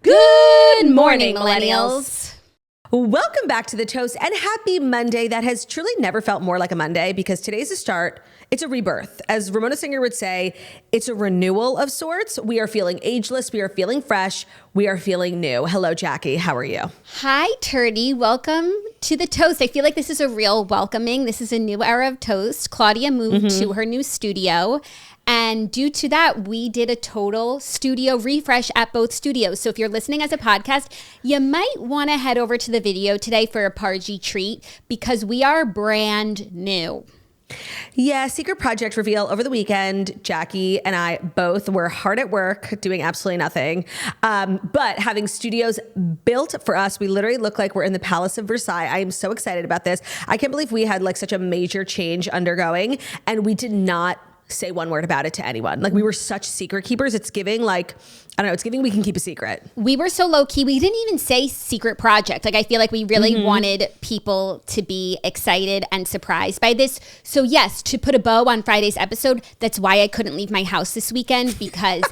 Good morning, millennials. Welcome back to The Toast and happy Monday. That has truly never felt more like a Monday because today's a start. It's a rebirth. As Ramona Singer would say, it's a renewal of sorts. We are feeling ageless. We are feeling fresh. We are feeling new. Hello, Jackie. How are you? Hi, Turdy. Welcome to The Toast. I feel like this is a real welcoming. This is a new era of Toast. Claudia moved to her new studio. And due to that, we did a total studio refresh at both studios. So if you're listening as a podcast, you might want to head over to the video today for a party treat because we are brand new. Yeah, secret project reveal over the weekend. Jackie and I both were hard at work doing absolutely nothing. But having studios built for us, we literally look like we're in the Palace of Versailles. I am so excited about this. I can't believe we had like such a major change undergoing and we did not say one word about it to anyone. Like we were such secret keepers. It's giving like, I don't know, it's giving we can keep a secret. We were so low key. We didn't even say secret project. Like I feel like we really wanted people to be excited and surprised by this. So yes, to put a bow on Friday's episode, that's why I couldn't leave my house this weekend because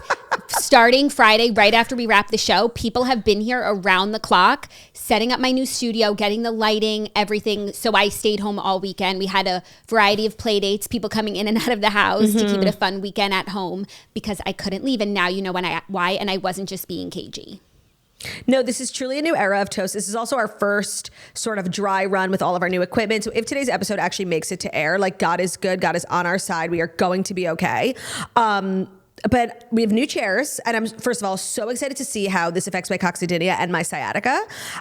starting Friday, right after we wrap the show, people have been here around the clock, setting up my new studio, getting the lighting, everything. So I stayed home all weekend. We had a variety of play dates, people coming in and out of the house to keep it a fun weekend at home because I couldn't leave. And now you know why, and I wasn't just being cagey. No, this is truly a new era of Toast. This is also our first sort of dry run with all of our new equipment. So if today's episode actually makes it to air, like God is good, God is on our side, we are going to be okay. But we have new chairs, and I'm, first of all, so excited to see how this affects my coccydynia and my sciatica.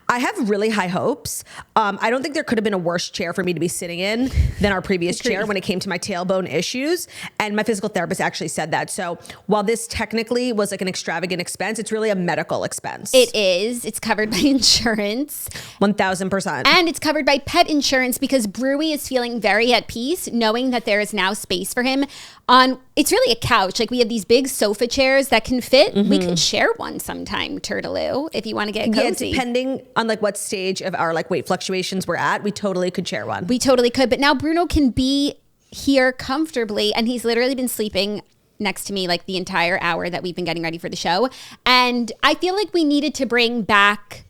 I have really high hopes. I don't think there could have been a worse chair for me to be sitting in than our previous chair when it came to my tailbone issues, and my physical therapist actually said that. So while this technically was like an extravagant expense, it's really a medical expense. It is. It's covered by insurance. 1,000%. And it's covered by pet insurance because Brewy is feeling very at peace knowing that there is now space for him on, it's really a couch. Like we have these big sofa chairs that can fit. We could share one sometime, Turtaloo, if you want to get cozy. Yeah, depending on like what stage of our like weight fluctuations we're at, we totally could share one. We totally could. But now Bruno can be here comfortably and he's literally been sleeping next to me like the entire hour that we've been getting ready for the show. And I feel like we needed to bring back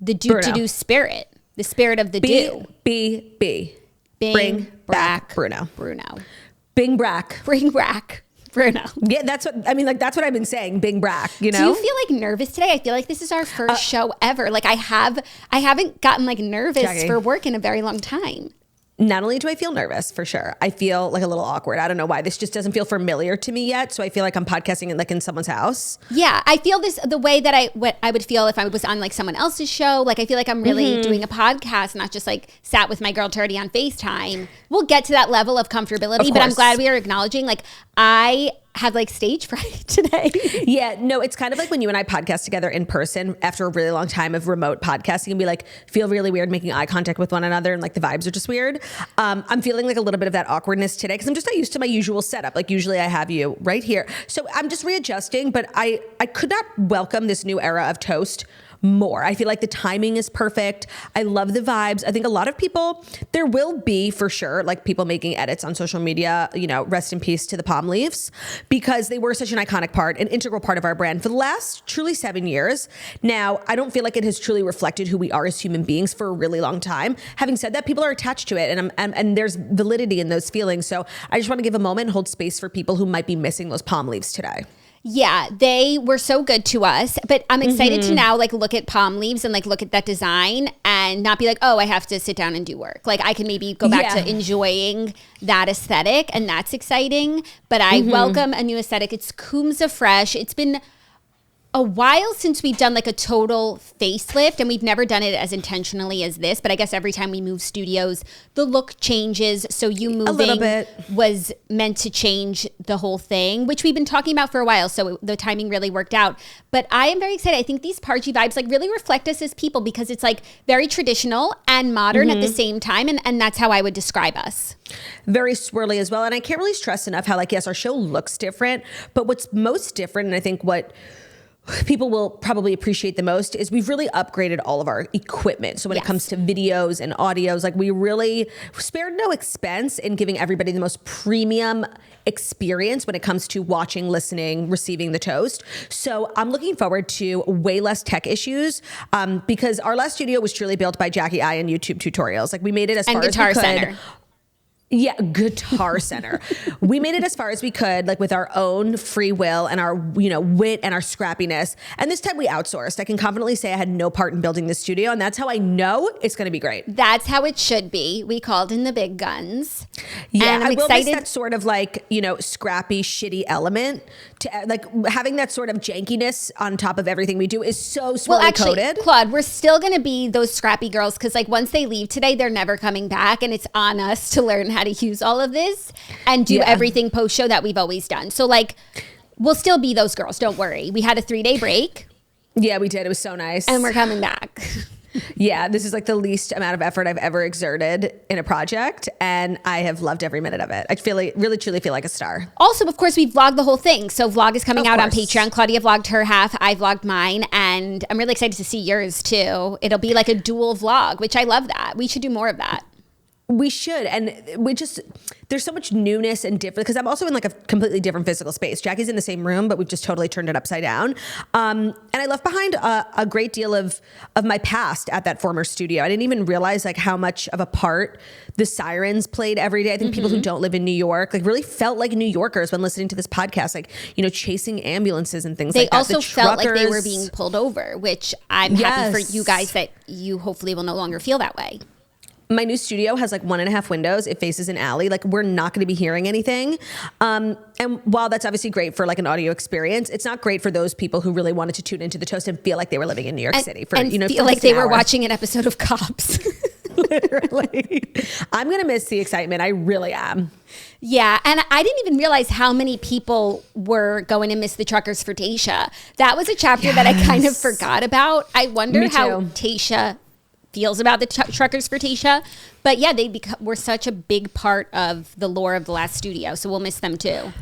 the do-to-do spirit, the spirit of the do. Bring back Bruno. Bing Brack. Bring back Bruno. Yeah, that's what, I mean, like, that's what I've been saying, Bing Brack, you know? Do you feel like nervous today? I feel like this is our first show ever. Like I haven't gotten like nervous Jackie, for work in a very long time. Not only do I feel nervous, for sure, I feel like a little awkward. I don't know why. This just doesn't feel familiar to me yet. So I feel like I'm podcasting like in someone's house. Yeah, I feel this the way that I would feel if I was on like someone else's show. Like I feel like I'm really doing a podcast, not just like sat with my girl Turdy on FaceTime. We'll get to that level of comfortability, but I'm glad we are acknowledging like I have like stage fright today. Yeah, no, it's kind of like when you and I podcast together in person after a really long time of remote podcasting and we like feel really weird making eye contact with one another and like the vibes are just weird. I'm feeling like a little bit of that awkwardness today because I'm just not used to my usual setup. Like usually I have you right here. So I'm just readjusting, but I could not welcome this new era of Toast more. I feel like the timing is perfect. I love the vibes. I think a lot of people, there will be for sure, like people making edits on social media, you know, rest in peace to the palm leaves because they were such an iconic part, an integral part of our brand for the last truly 7 years. Now, I don't feel like it has truly reflected who we are as human beings for a really long time. Having said that, people are attached to it and there's validity in those feelings. So I just want to give a moment and hold space for people who might be missing those palm leaves today. Yeah, they were so good to us, but I'm excited to now like look at palm leaves and like look at that design and not be like, oh, I have to sit down and do work. Like I can maybe go back to enjoying that aesthetic and that's exciting, but I welcome a new aesthetic. It's Kumza Fresh. It's been a while since we've done like a total facelift and we've never done it as intentionally as this, but I guess every time we move studios, the look changes. So you moving a little bit was meant to change the whole thing, which we've been talking about for a while. So the timing really worked out, but I am very excited. I think these party vibes like really reflect us as people because it's like very traditional and modern at the same time. And that's how I would describe us. Very swirly as well. And I can't really stress enough how like, yes, our show looks different, but what's most different, and I think what people will probably appreciate the most is we've really upgraded all of our equipment. So when it comes to videos and audios, like we really spared no expense in giving everybody the most premium experience when it comes to watching, listening, receiving the toast. So I'm looking forward to way less tech issues because our last studio was truly built by Jackie I and YouTube tutorials. Like we made it as far as we could. Center. Yeah, Guitar Center. We made it as far as we could, like with our own free will and our, wit and our scrappiness. And this time we outsourced. I can confidently say I had no part in building this studio, and that's how I know it's going to be great. That's how it should be. We called in the big guns. Yeah, and I'm will excited. miss that sort of like, scrappy, shitty element. To like having that sort of jankiness on top of everything we do is so swirly coated. Claude, we're still going to be those scrappy girls because like once they leave today, they're never coming back, and it's on us to learn how to use all of this and do everything post show that we've always done. So like we'll still be those girls. Don't worry. We had a 3-day break. Yeah, we did. It was so nice. And we're coming back. Yeah, this is like the least amount of effort I've ever exerted in a project, and I have loved every minute of it. I really truly feel like a star. Also, of course, we vlogged the whole thing. So vlog is coming out on Patreon. Claudia vlogged her half. I vlogged mine, and I'm really excited to see yours too. It'll be like a dual vlog, which I love that. We should do more of that. We should. And there's so much newness and different, because I'm also in like a completely different physical space. Jackie's in the same room, but we've just totally turned it upside down. And I left behind a great deal of my past at that former studio. I didn't even realize like how much of a part the sirens played every day. I think people who don't live in New York like really felt like New Yorkers when listening to this podcast, like, chasing ambulances and things like that. They also felt like they were being pulled over, which I'm happy for you guys that you hopefully will no longer feel that way. My new studio has like 1.5 windows. It faces an alley. Like we're not going to be hearing anything. And while that's obviously great for like an audio experience, it's not great for those people who really wanted to tune into the toast and feel like they were living in New York City for, feel like they were watching an episode of Cops. Literally. I'm going to miss the excitement. I really am. Yeah. And I didn't even realize how many people were going to miss the Truckers for Tayshia. That was a chapter that I kind of forgot about. I wonder how Tayshia feels about the Truckers for Tayshia. But yeah, they were such a big part of the lore of the last studio. So we'll miss them too.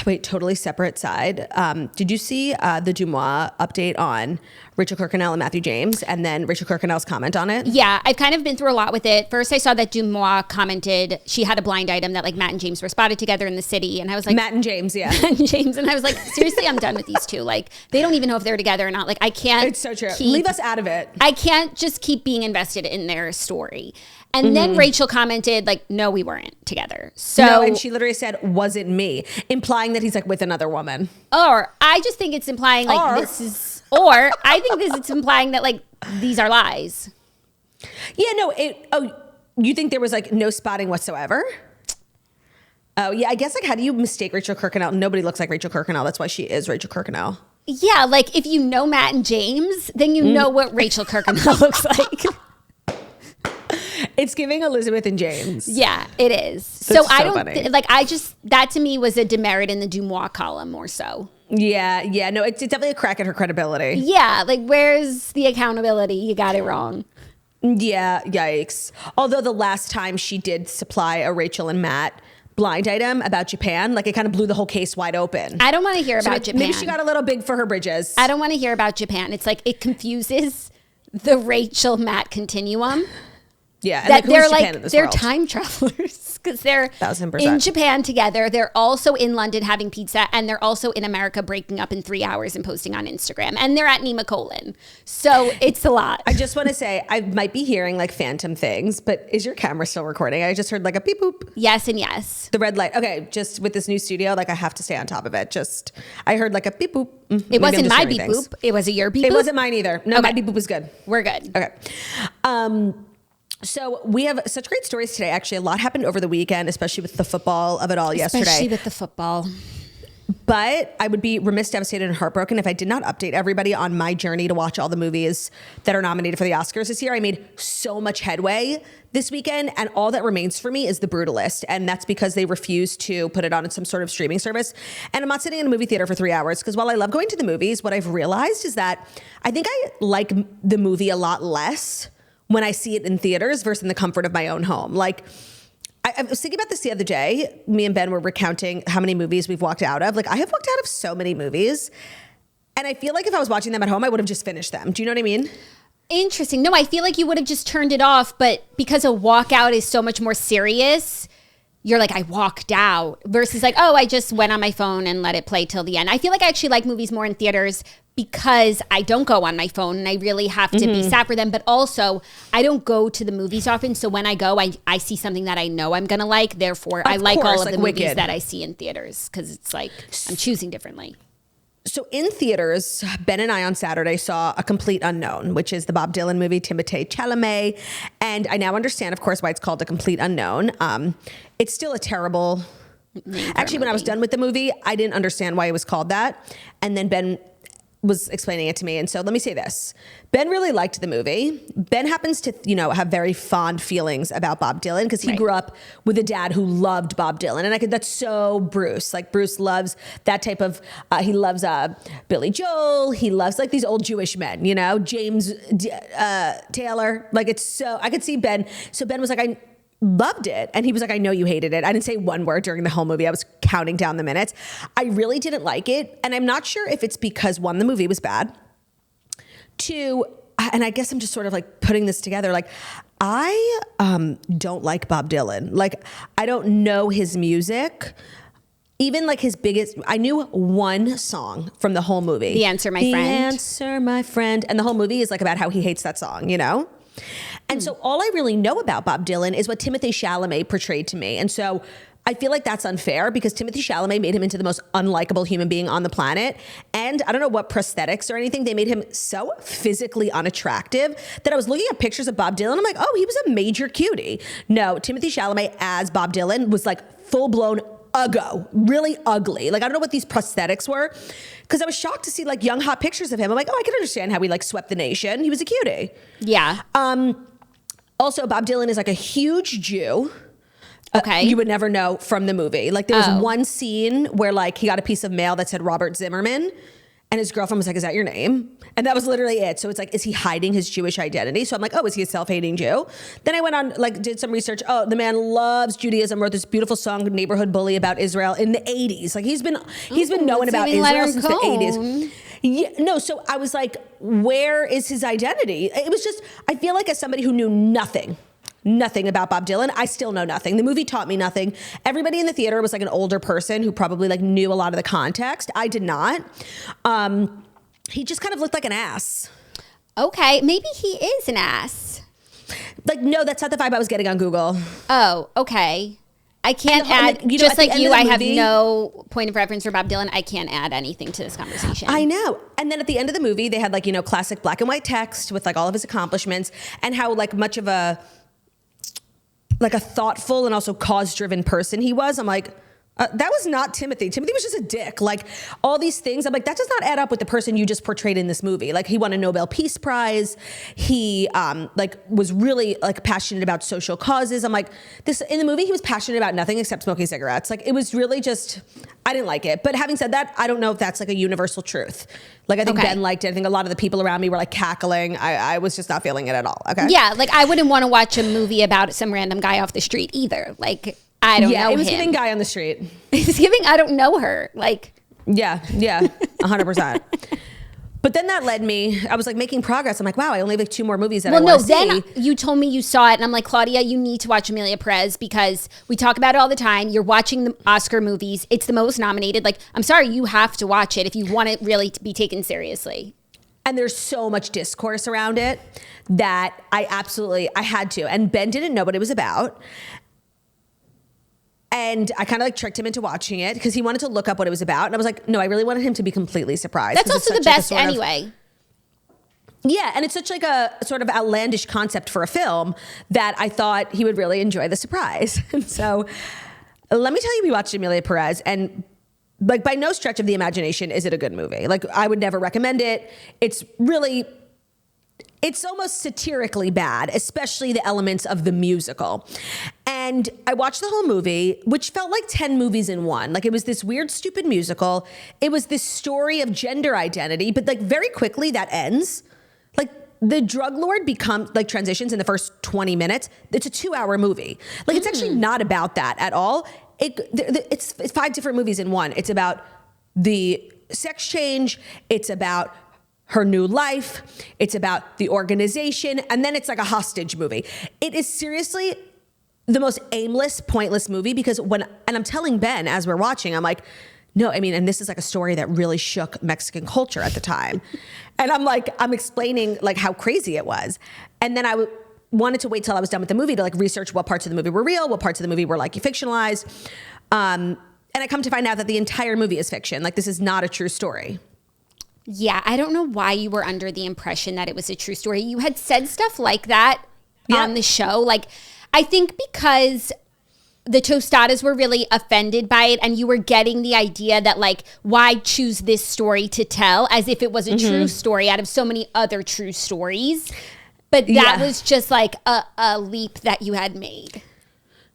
Wait, totally separate side. Did you see the Dumois update on Rachel Kirkconnell and Matthew James, and then Rachel Kirkconnell's comment on it? Yeah, I've kind of been through a lot with it. First, I saw that Dumois commented she had a blind item that like Matt and James were spotted together in the city, and I was like, Matt and James, yeah, Matt and James, and I was like, seriously, I'm done with these two. Like, they don't even know if they're together or not. Like, I can't. It's so true. Leave us out of it. I can't just keep being invested in their story. And then Rachel commented, like, no, we weren't together. So, no, and she literally said, wasn't me, implying that he's like with another woman. Or I just think it's implying like this is, or I think it's implying that like these are lies. Yeah, no, you think there was like no spotting whatsoever? Oh, yeah, I guess like how do you mistake Rachel Kirkconnell? Nobody looks like Rachel Kirkconnell. That's why she is Rachel Kirkconnell. Yeah, like if you know Matt and James, then you know what Rachel Kirkconnell looks like. It's giving Elizabeth and James. Yeah, it is. So I don't that to me was a demerit in the Dumois column more so. Yeah, no, it's definitely a crack at her credibility. Yeah, like where's the accountability? You got it wrong. Yeah, yikes. Although the last time she did supply a Rachel and Matt blind item about Japan, like it kind of blew the whole case wide open. I don't want to hear about Japan. Maybe she got a little big for her bridges. I don't want to hear about Japan. It's like it confuses the Rachel Matt continuum. Yeah, that and they're world? Time travelers because they're 1,000%. In Japan together. They're also in London having pizza, and they're also in America breaking up in 3 hours and posting on Instagram. And they're at Nima Colon, so it's a lot. I just want to say I might be hearing like phantom things, but is your camera still recording? I just heard like a beep boop. Yes and yes. The red light. Okay, just with this new studio, like I have to stay on top of it. I heard like a beep boop. It wasn't my beep boop. It was your beep boop. It wasn't mine either. No, my beep boop was good. We're good. Okay. So we have such great stories today. Actually, a lot happened over the weekend, especially with the football of it all yesterday. Especially with the football. But I would be remiss, devastated, and heartbroken if I did not update everybody on my journey to watch all the movies that are nominated for the Oscars this year. I made so much headway this weekend, and all that remains for me is The Brutalist. And that's because they refuse to put it on some sort of streaming service. And I'm not sitting in a movie theater for 3 hours, because while I love going to the movies, what I've realized is that I think I like the movie a lot less when I see it in theaters versus in the comfort of my own home. Like, I was thinking about this the other day. Me and Ben were recounting how many movies we've walked out of. Like, I have walked out of so many movies. And I feel like if I was watching them at home, I would have just finished them. Do you know what I mean? Interesting. No, I feel like you would have just turned it off, but because a walkout is so much more serious, you're like, I walked out versus like, oh, I just went on my phone and let it play till the end. I feel like I actually like movies more in theaters because I don't go on my phone and I really have to be sat for them. But also, I don't go to the movies often. So when I go, I see something that I know I'm going to like. Therefore, I like all of the movies that I see in theaters because it's like I'm choosing differently. So in theaters, Ben and I on Saturday saw A Complete Unknown, which is the Bob Dylan movie, Timothée Chalamet. And I now understand, of course, why it's called A Complete Unknown. It's still a terrible... Actually, when I was done with the movie, I didn't understand why it was called that. And then Ben was explaining it to me. And so let me say this. Ben really liked the movie. Ben happens to, have very fond feelings about Bob Dylan because he grew up with a dad who loved Bob Dylan. And that's so Bruce. Like Bruce loves that type of, he loves Billy Joel. He loves like these old Jewish men, James Taylor. Like it's so, I could see Ben. So Ben was like, I loved it. And he was like, I know you hated it. I didn't say one word during the whole movie. I was counting down the minutes. I really didn't like it. And I'm not sure if it's because one, the movie was bad. Two, and I guess I'm just sort of like putting this together. Like I don't like Bob Dylan. Like I don't know his music. Even like his biggest, I knew one song from the whole movie. The Answer, My Friend. The Answer, My Friend. And the whole movie is like about how he hates that song, And so all I really know about Bob Dylan is what Timothée Chalamet portrayed to me. And so I feel like that's unfair because Timothée Chalamet made him into the most unlikable human being on the planet. And I don't know what prosthetics or anything, they made him so physically unattractive that I was looking at pictures of Bob Dylan. I'm like, oh, he was a major cutie. No, Timothée Chalamet as Bob Dylan was like full-blown uggo, really ugly. Like, I don't know what these prosthetics were because I was shocked to see like young, hot pictures of him. I'm like, oh, I can understand how he like swept the nation. He was a cutie. Yeah. Also, Bob Dylan is like a huge Jew. Okay. You would never know from the movie. Like there was one scene where like he got a piece of mail that said Robert Zimmerman and his girlfriend was like, is that your name? And that was literally it. So it's like, is he hiding his Jewish identity? So I'm like, oh, is he a self-hating Jew? Then I went on, like did some research. Oh, the man loves Judaism, wrote this beautiful song, Neighborhood Bully, about Israel in the 80s. Like he's been knowing about Israel since the 80s. Yeah, no, so I was like, where is his identity? It was just, I feel like as somebody who knew nothing about Bob Dylan, I still know nothing. The movie taught me nothing. Everybody in the theater was like an older person who probably like knew a lot of the context. I did not. He just kind of looked like an ass. Okay, maybe he is an ass. Like, no, that's not the vibe I was getting on Google. Oh, okay. I can't add, just like you, I have no point of reference for Bob Dylan. I can't add anything to this conversation. I know. And then at the end of the movie, they had like, classic black and white text with like all of his accomplishments and how like much of a thoughtful and also cause-driven person he was. I'm like, that was not Timothy. Timothy was just a dick. Like all these things. I'm like, that does not add up with the person you just portrayed in this movie. Like he won a Nobel Peace Prize. He was really like passionate about social causes. I'm like, this in the movie, he was passionate about nothing except smoking cigarettes. Like it was really just, I didn't like it. But having said that, I don't know if that's like a universal truth. Like I think Ben liked it. I think a lot of the people around me were like cackling. I was just not feeling it at all. Okay. Yeah. Like I wouldn't want to watch a movie about some random guy off the street either. Like, I don't know him. It was giving guy on the street. It was giving, I don't know her. Like. Yeah, 100%. But then that led me, I was like making progress. I'm like, wow, I only have like 2 more movies that I want to see. Then you told me you saw it and I'm like, Claudia, you need to watch Emilia Perez because we talk about it all the time. You're watching the Oscar movies. It's the most nominated. Like, I'm sorry, you have to watch it if you want it really to be taken seriously. And there's so much discourse around it that I had to. And Ben didn't know what it was about. And I kind of like tricked him into watching it because he wanted to look up what it was about. And I was like, no, I really wanted him to be completely surprised. That's also the best anyway. Yeah. And it's such like a sort of outlandish concept for a film that I thought he would really enjoy the surprise. And so let me tell you, we watched Emilia Perez and like by no stretch of the imagination is it a good movie. Like I would never recommend it. It's almost satirically bad, especially the elements of the musical. And I watched the whole movie, which felt like 10 movies in one. Like it was this weird, stupid musical. It was this story of gender identity, but like very quickly that ends. Like the drug lord transitions in the first 20 minutes. It's a 2-hour movie. Like it's actually not about that at all. It's 5 different movies in one. It's about the sex change. It's about her new life. It's about the organization. And then it's like a hostage movie. It is seriously the most aimless, pointless movie because and I'm telling Ben as we're watching, I'm like, no, I mean, and this is like a story that really shook Mexican culture at the time. And I'm explaining like how crazy it was. And then I wanted to wait till I was done with the movie to like research what parts of the movie were real, what parts of the movie were like fictionalized. And I come to find out that the entire movie is fiction. Like this is not a true story. Yeah, I don't know why you were under the impression that it was a true story. You had said stuff like that on the show. Like, I think because the tostadas were really offended by it and you were getting the idea that like, why choose this story to tell as if it was a true story out of so many other true stories. But that was just like a leap that you had made.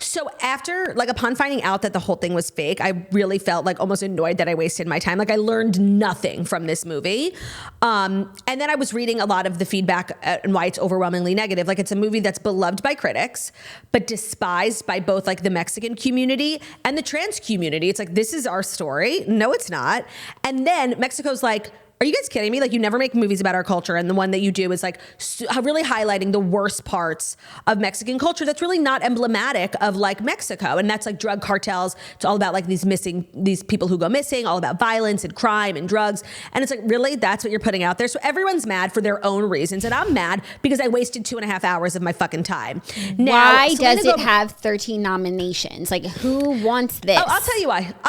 So after, like, upon finding out that the whole thing was fake, I really felt like almost annoyed that I wasted my time. Like I learned nothing from this movie. And then I was reading a lot of the feedback and why it's overwhelmingly negative. Like it's a movie that's beloved by critics, but despised by both like the Mexican community and the trans community. It's like, this is our story. No, it's not. And then Mexico's like, are you guys kidding me? Like you never make movies about our culture. And the one that you do is like really highlighting the worst parts of Mexican culture. That's really not emblematic of like Mexico. And that's like drug cartels. It's all about like these people who go missing, all about violence and crime and drugs. And it's like, really, that's what you're putting out there. So everyone's mad for their own reasons. And I'm mad because I wasted 2.5 hours of my fucking time. Now, why does it have 13 nominations? Like who wants this? Oh, I'll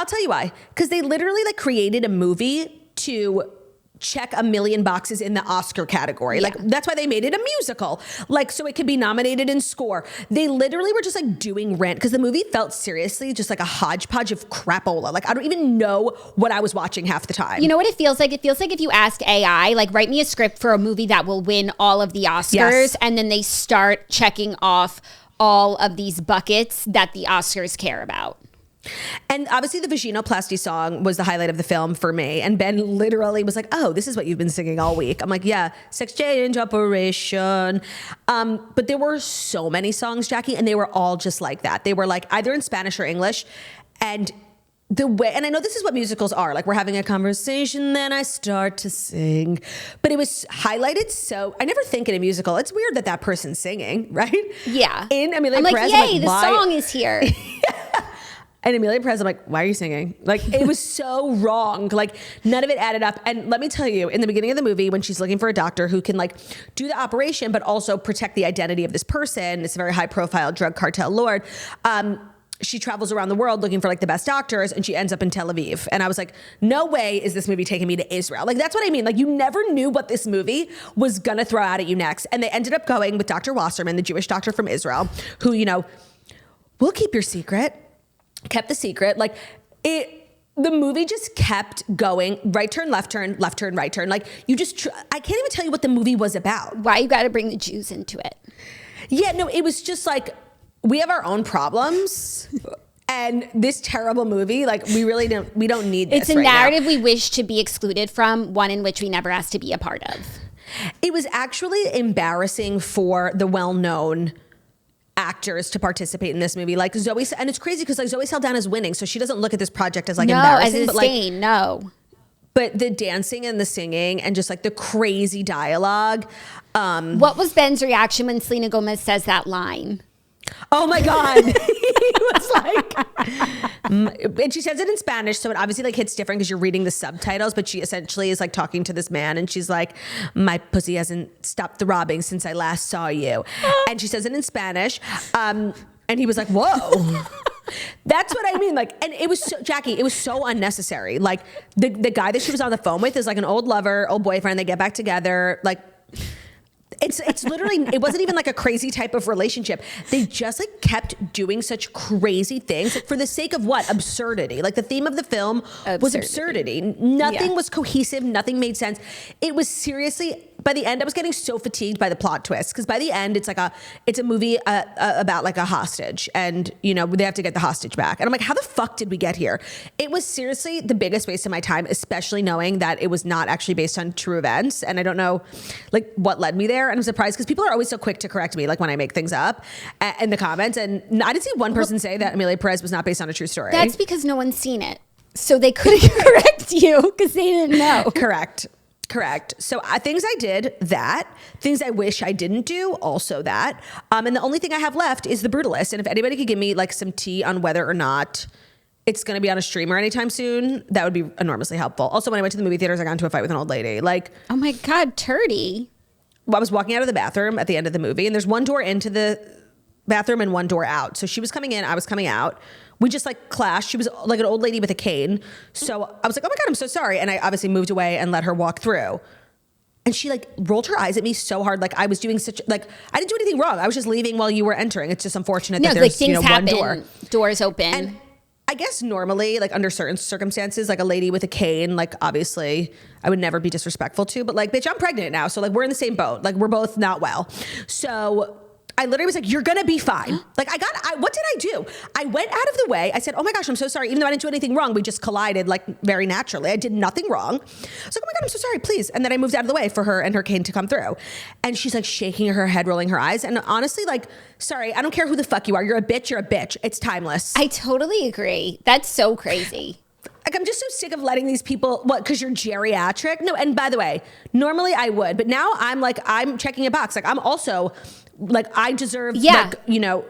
tell you why. Because they literally like created a movie to check 1 million boxes in the Oscar category. Like that's why they made it a musical. Like so it could be nominated in score. They literally were just like doing rent because the movie felt seriously just like a hodgepodge of crapola. Like I don't even know what I was watching half the time. You know what it feels like? It feels like if you ask AI, like write me a script for a movie that will win all of the Oscars and then they start checking off all of these buckets that the Oscars care about. And obviously the vaginoplasty song was the highlight of the film for me. And Ben literally was like, oh, this is what you've been singing all week. I'm like, yeah, sex change operation. But there were so many songs, Jackie, and they were all just like that. They were like either in Spanish or English. And the way, and I know this is what musicals are, like we're having a conversation, then I start to sing. But it was highlighted so, I never think in a musical, it's weird that person's singing, right? Yeah. In Amelia I'm like, Perez, yay, the song is here. And Amelia Perez, I'm like, why are you singing? Like, it was so wrong. Like, none of it added up. And let me tell you, in the beginning of the movie, when she's looking for a doctor who can like do the operation, but also protect the identity of this person, it's a very high profile drug cartel lord. She travels around the world looking for like the best doctors and she ends up in Tel Aviv. And I was like, no way is this movie taking me to Israel. Like, that's what I mean. Like, you never knew what this movie was going to throw out at you next. And they ended up going with Dr. Wasserman, the Jewish doctor from Israel, who, you know, will keep your secret. Kept the secret. Like the movie just kept going. Right turn, left turn, right turn. Like you just, I can't even tell you what the movie was about. Why you got to bring the Jews into it? Yeah, no, it was just like, we have our own problems. And this terrible movie, like we don't need this. It's a narrative we wish to be excluded from, one in which we never asked to be a part of. It was actually embarrassing for the well-known actors to participate in this movie, like Zoe, and it's crazy because like Zoe Saldana's winning, so she doesn't look at this project as like embarrassing, as insane, but the dancing and the singing and just like the crazy dialogue. What was Ben's reaction when Selena Gomez says that line? Oh my God. He was like, and she says it in Spanish, so it obviously like hits different because you're reading the subtitles, but she essentially is like talking to this man and she's like, my pussy hasn't stopped throbbing since I last saw you. And she says it in Spanish. And he was like, whoa. That's what I mean. Like, and it was so, Jackie, it was so unnecessary. Like the guy that she was on the phone with is like an old lover, old boyfriend. They get back together. Like, it's literally, it wasn't even like a crazy type of relationship. They just like kept doing such crazy things for the sake of what? Absurdity. Like the theme of the film was absurdity. Nothing was cohesive. Nothing made sense. It was seriously, by the end, I was getting so fatigued by the plot twist. Because by the end, it's a movie about like a hostage. And, you know, they have to get the hostage back. And I'm like, how the fuck did we get here? It was seriously the biggest waste of my time, especially knowing that it was not actually based on true events. And I don't know like what led me there. And I'm surprised because people are always so quick to correct me, like when I make things up in the comments. And I didn't see one person say that Amelia Perez was not based on a true story. That's because no one's seen it. So they couldn't correct you because they didn't know. Correct. So things I did, that. Things I wish I didn't do, also that. And the only thing I have left is the Brutalist. And if anybody could give me like some tea on whether or not it's going to be on a streamer anytime soon, that would be enormously helpful. Also, when I went to the movie theaters, I got into a fight with an old lady. Like, oh my God, Turdy. Well, I was walking out of the bathroom at the end of the movie, and there's one door into the bathroom and one door out. So she was coming in, I was coming out. We just like clashed. She was like an old lady with a cane. So I was like, oh my God, I'm so sorry. And I obviously moved away and let her walk through. And she like rolled her eyes at me so hard. Like I was doing such, like, I didn't do anything wrong. I was just leaving while you were entering. It's just unfortunate that there's, things happen, one door. Doors open. And I guess normally, like under certain circumstances, like a lady with a cane, like obviously I would never be disrespectful to, but like, bitch, I'm pregnant now. So like we're in the same boat. Like we're both not well. So I literally was like, you're going to be fine. Like what did I do? I went out of the way. I said, oh my gosh, I'm so sorry. Even though I didn't do anything wrong, we just collided like very naturally. I did nothing wrong. I was like, oh my God, I'm so sorry, please. And then I moved out of the way for her and her cane to come through. And she's like shaking her head, rolling her eyes. And honestly, like, sorry, I don't care who the fuck you are. You're a bitch. You're a bitch. It's timeless. I totally agree. That's so crazy. Like, I'm just so sick of letting these people, what, because you're geriatric? No, and by the way, normally I would, but now I'm like, I'm checking a box. Like, I'm also, like, I deserve, like, you know,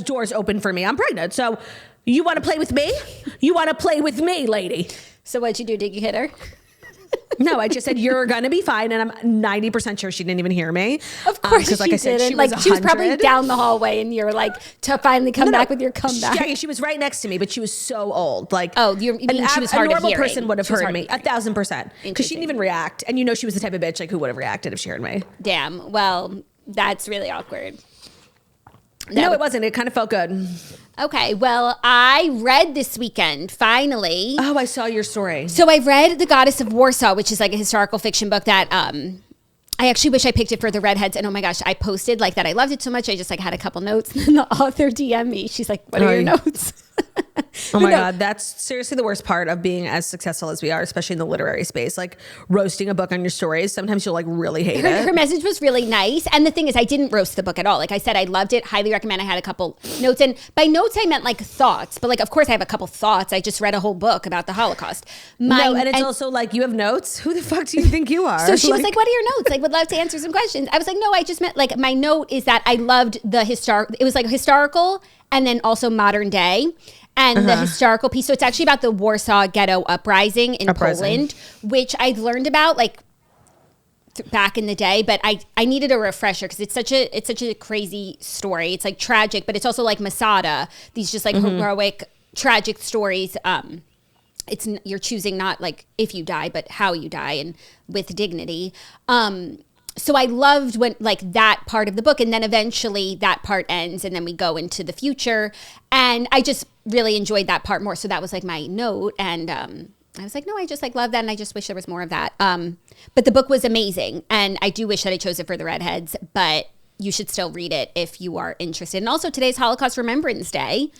doors open for me. I'm pregnant. So you want to play with me? You want to play with me, lady? So what'd you do? Did you hit her? No, I just said, you're going to be fine. And I'm 90% sure she didn't even hear me. Of course like she I said, didn't. She was probably down the hallway and you're like, to finally come back with your comeback. Yeah, she was right next to me, but she was so old. Like, oh, you mean she was hard of hearing? A normal person would have heard me 1,000%. Because she didn't even react. And you know she was the type of bitch like who would have reacted if she heard me. Damn. Well, that's really awkward. No, it wasn't. It kind of felt good. Okay, well, I read this weekend, finally. Oh, I saw your story. So I read The Goddess of Warsaw, which is like a historical fiction book that I actually wish I picked it for the redheads. And oh my gosh, I posted like that. I loved it so much. I just like had a couple notes. And then the author DM'd me. She's like, what are your notes? Oh my God, that's seriously the worst part of being as successful as we are, especially in the literary space. Like roasting a book on your stories, sometimes you'll like really hate it. Her message was really nice. And the thing is, I didn't roast the book at all. Like I said, I loved it. Highly recommend. I had a couple notes. And by notes, I meant like thoughts. But like, of course, I have a couple thoughts. I just read a whole book about the Holocaust. And it's also like, you have notes? Who the fuck do you think you are? So she was like, what are your notes? Like, would love to answer some questions. I was like, no, I just meant like my note is that I loved the it was like historical and then also modern day. And the historical piece. So it's actually about the Warsaw Ghetto Uprising in Poland, which I learned about like back in the day, but I needed a refresher because it's such a crazy story. It's like tragic, but it's also like Masada. These just like heroic, tragic stories. You're choosing not like if you die, but how you die and with dignity. So I loved when like that part of the book, and then eventually that part ends and then we go into the future, and I just really enjoyed that part more. So that was like my note, and I was like, no, I just like love that, and I just wish there was more of that. But the book was amazing, and I do wish that I chose it for the redheads, but you should still read it if you are interested. And also today's Holocaust Remembrance Day.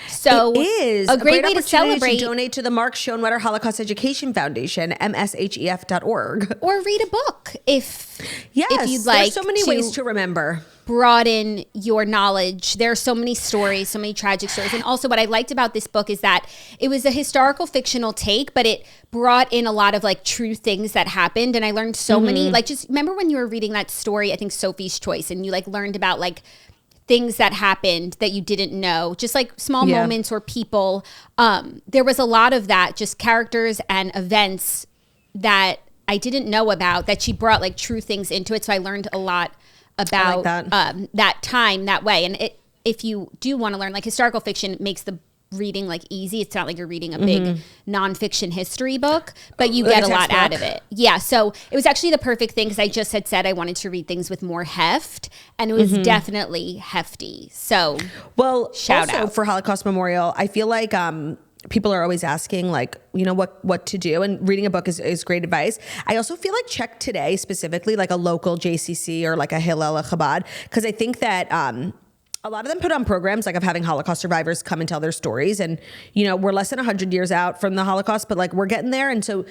So it is a great way to celebrate. To donate to the Mark Schoenwetter Holocaust Education Foundation, mshef.org. Or read a book if you'd like. There's so many ways to remember. Broaden your knowledge. There are so many stories, so many tragic stories. And also what I liked about this book is that it was a historical fictional take, but it brought in a lot of like true things that happened. And I learned so many, like just remember when you were reading that story, I think Sophie's Choice, and you like learned about like things that happened that you didn't know, just like small moments or people. There was a lot of that, just characters and events that I didn't know about that she brought like true things into it. So I learned a lot about that time that way. And if you do want to learn, like historical fiction makes the reading like easy. It's not like you're reading a big nonfiction history book, but you get a lot out of it. Yeah. So it was actually the perfect thing because I just had said I wanted to read things with more heft, and it was definitely hefty. So shout out for Holocaust Memorial. I feel like people are always asking like, you know, what to do, and reading a book is great advice. I also feel like check today specifically like a local JCC or like a Hillel, a Chabad, because I think that a lot of them put on programs like of having Holocaust survivors come and tell their stories. And, you know, we're less than 100 years out from the Holocaust, but like we're getting there. And so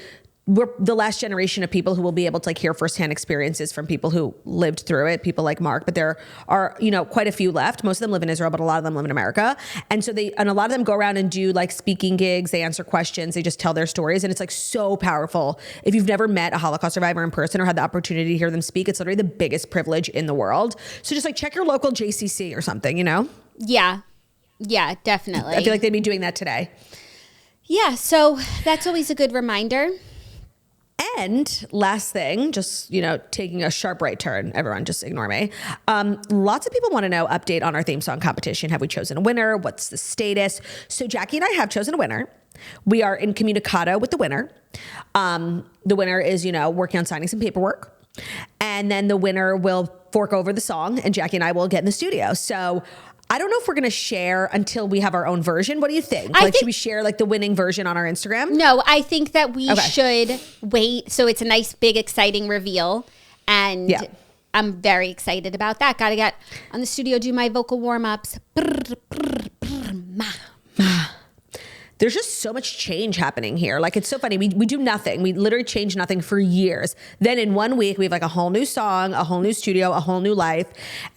we're the last generation of people who will be able to like hear firsthand experiences from people who lived through it, people like Mark, but there are, you know, quite a few left. Most of them live in Israel, but a lot of them live in America. And so and a lot of them go around and do like speaking gigs. They answer questions. They just tell their stories. And it's like so powerful. If you've never met a Holocaust survivor in person or had the opportunity to hear them speak, it's literally the biggest privilege in the world. So just like check your local JCC or something, you know? Yeah. Yeah, definitely. I feel like they'd be doing that today. Yeah. So that's always a good reminder. And last thing, just, you know, taking a sharp right turn, everyone just ignore me. Lots of people want to know update on our theme song competition. Have we chosen a winner? What's the status? So Jackie and I have chosen a winner. We are incommunicado with the winner. The winner is, you know, working on signing some paperwork. And then the winner will fork over the song and Jackie and I will get in the studio. So I don't know if we're going to share until we have our own version. What do you think? Should we share like the winning version on our Instagram? No, I think that we should wait. So it's a nice, big, exciting reveal. And I'm very excited about that. Got to get on the studio, do my vocal warm-ups. There's just so much change happening here. Like, it's so funny. We do nothing. We literally change nothing for years. Then in 1 week, we have like a whole new song, a whole new studio, a whole new life.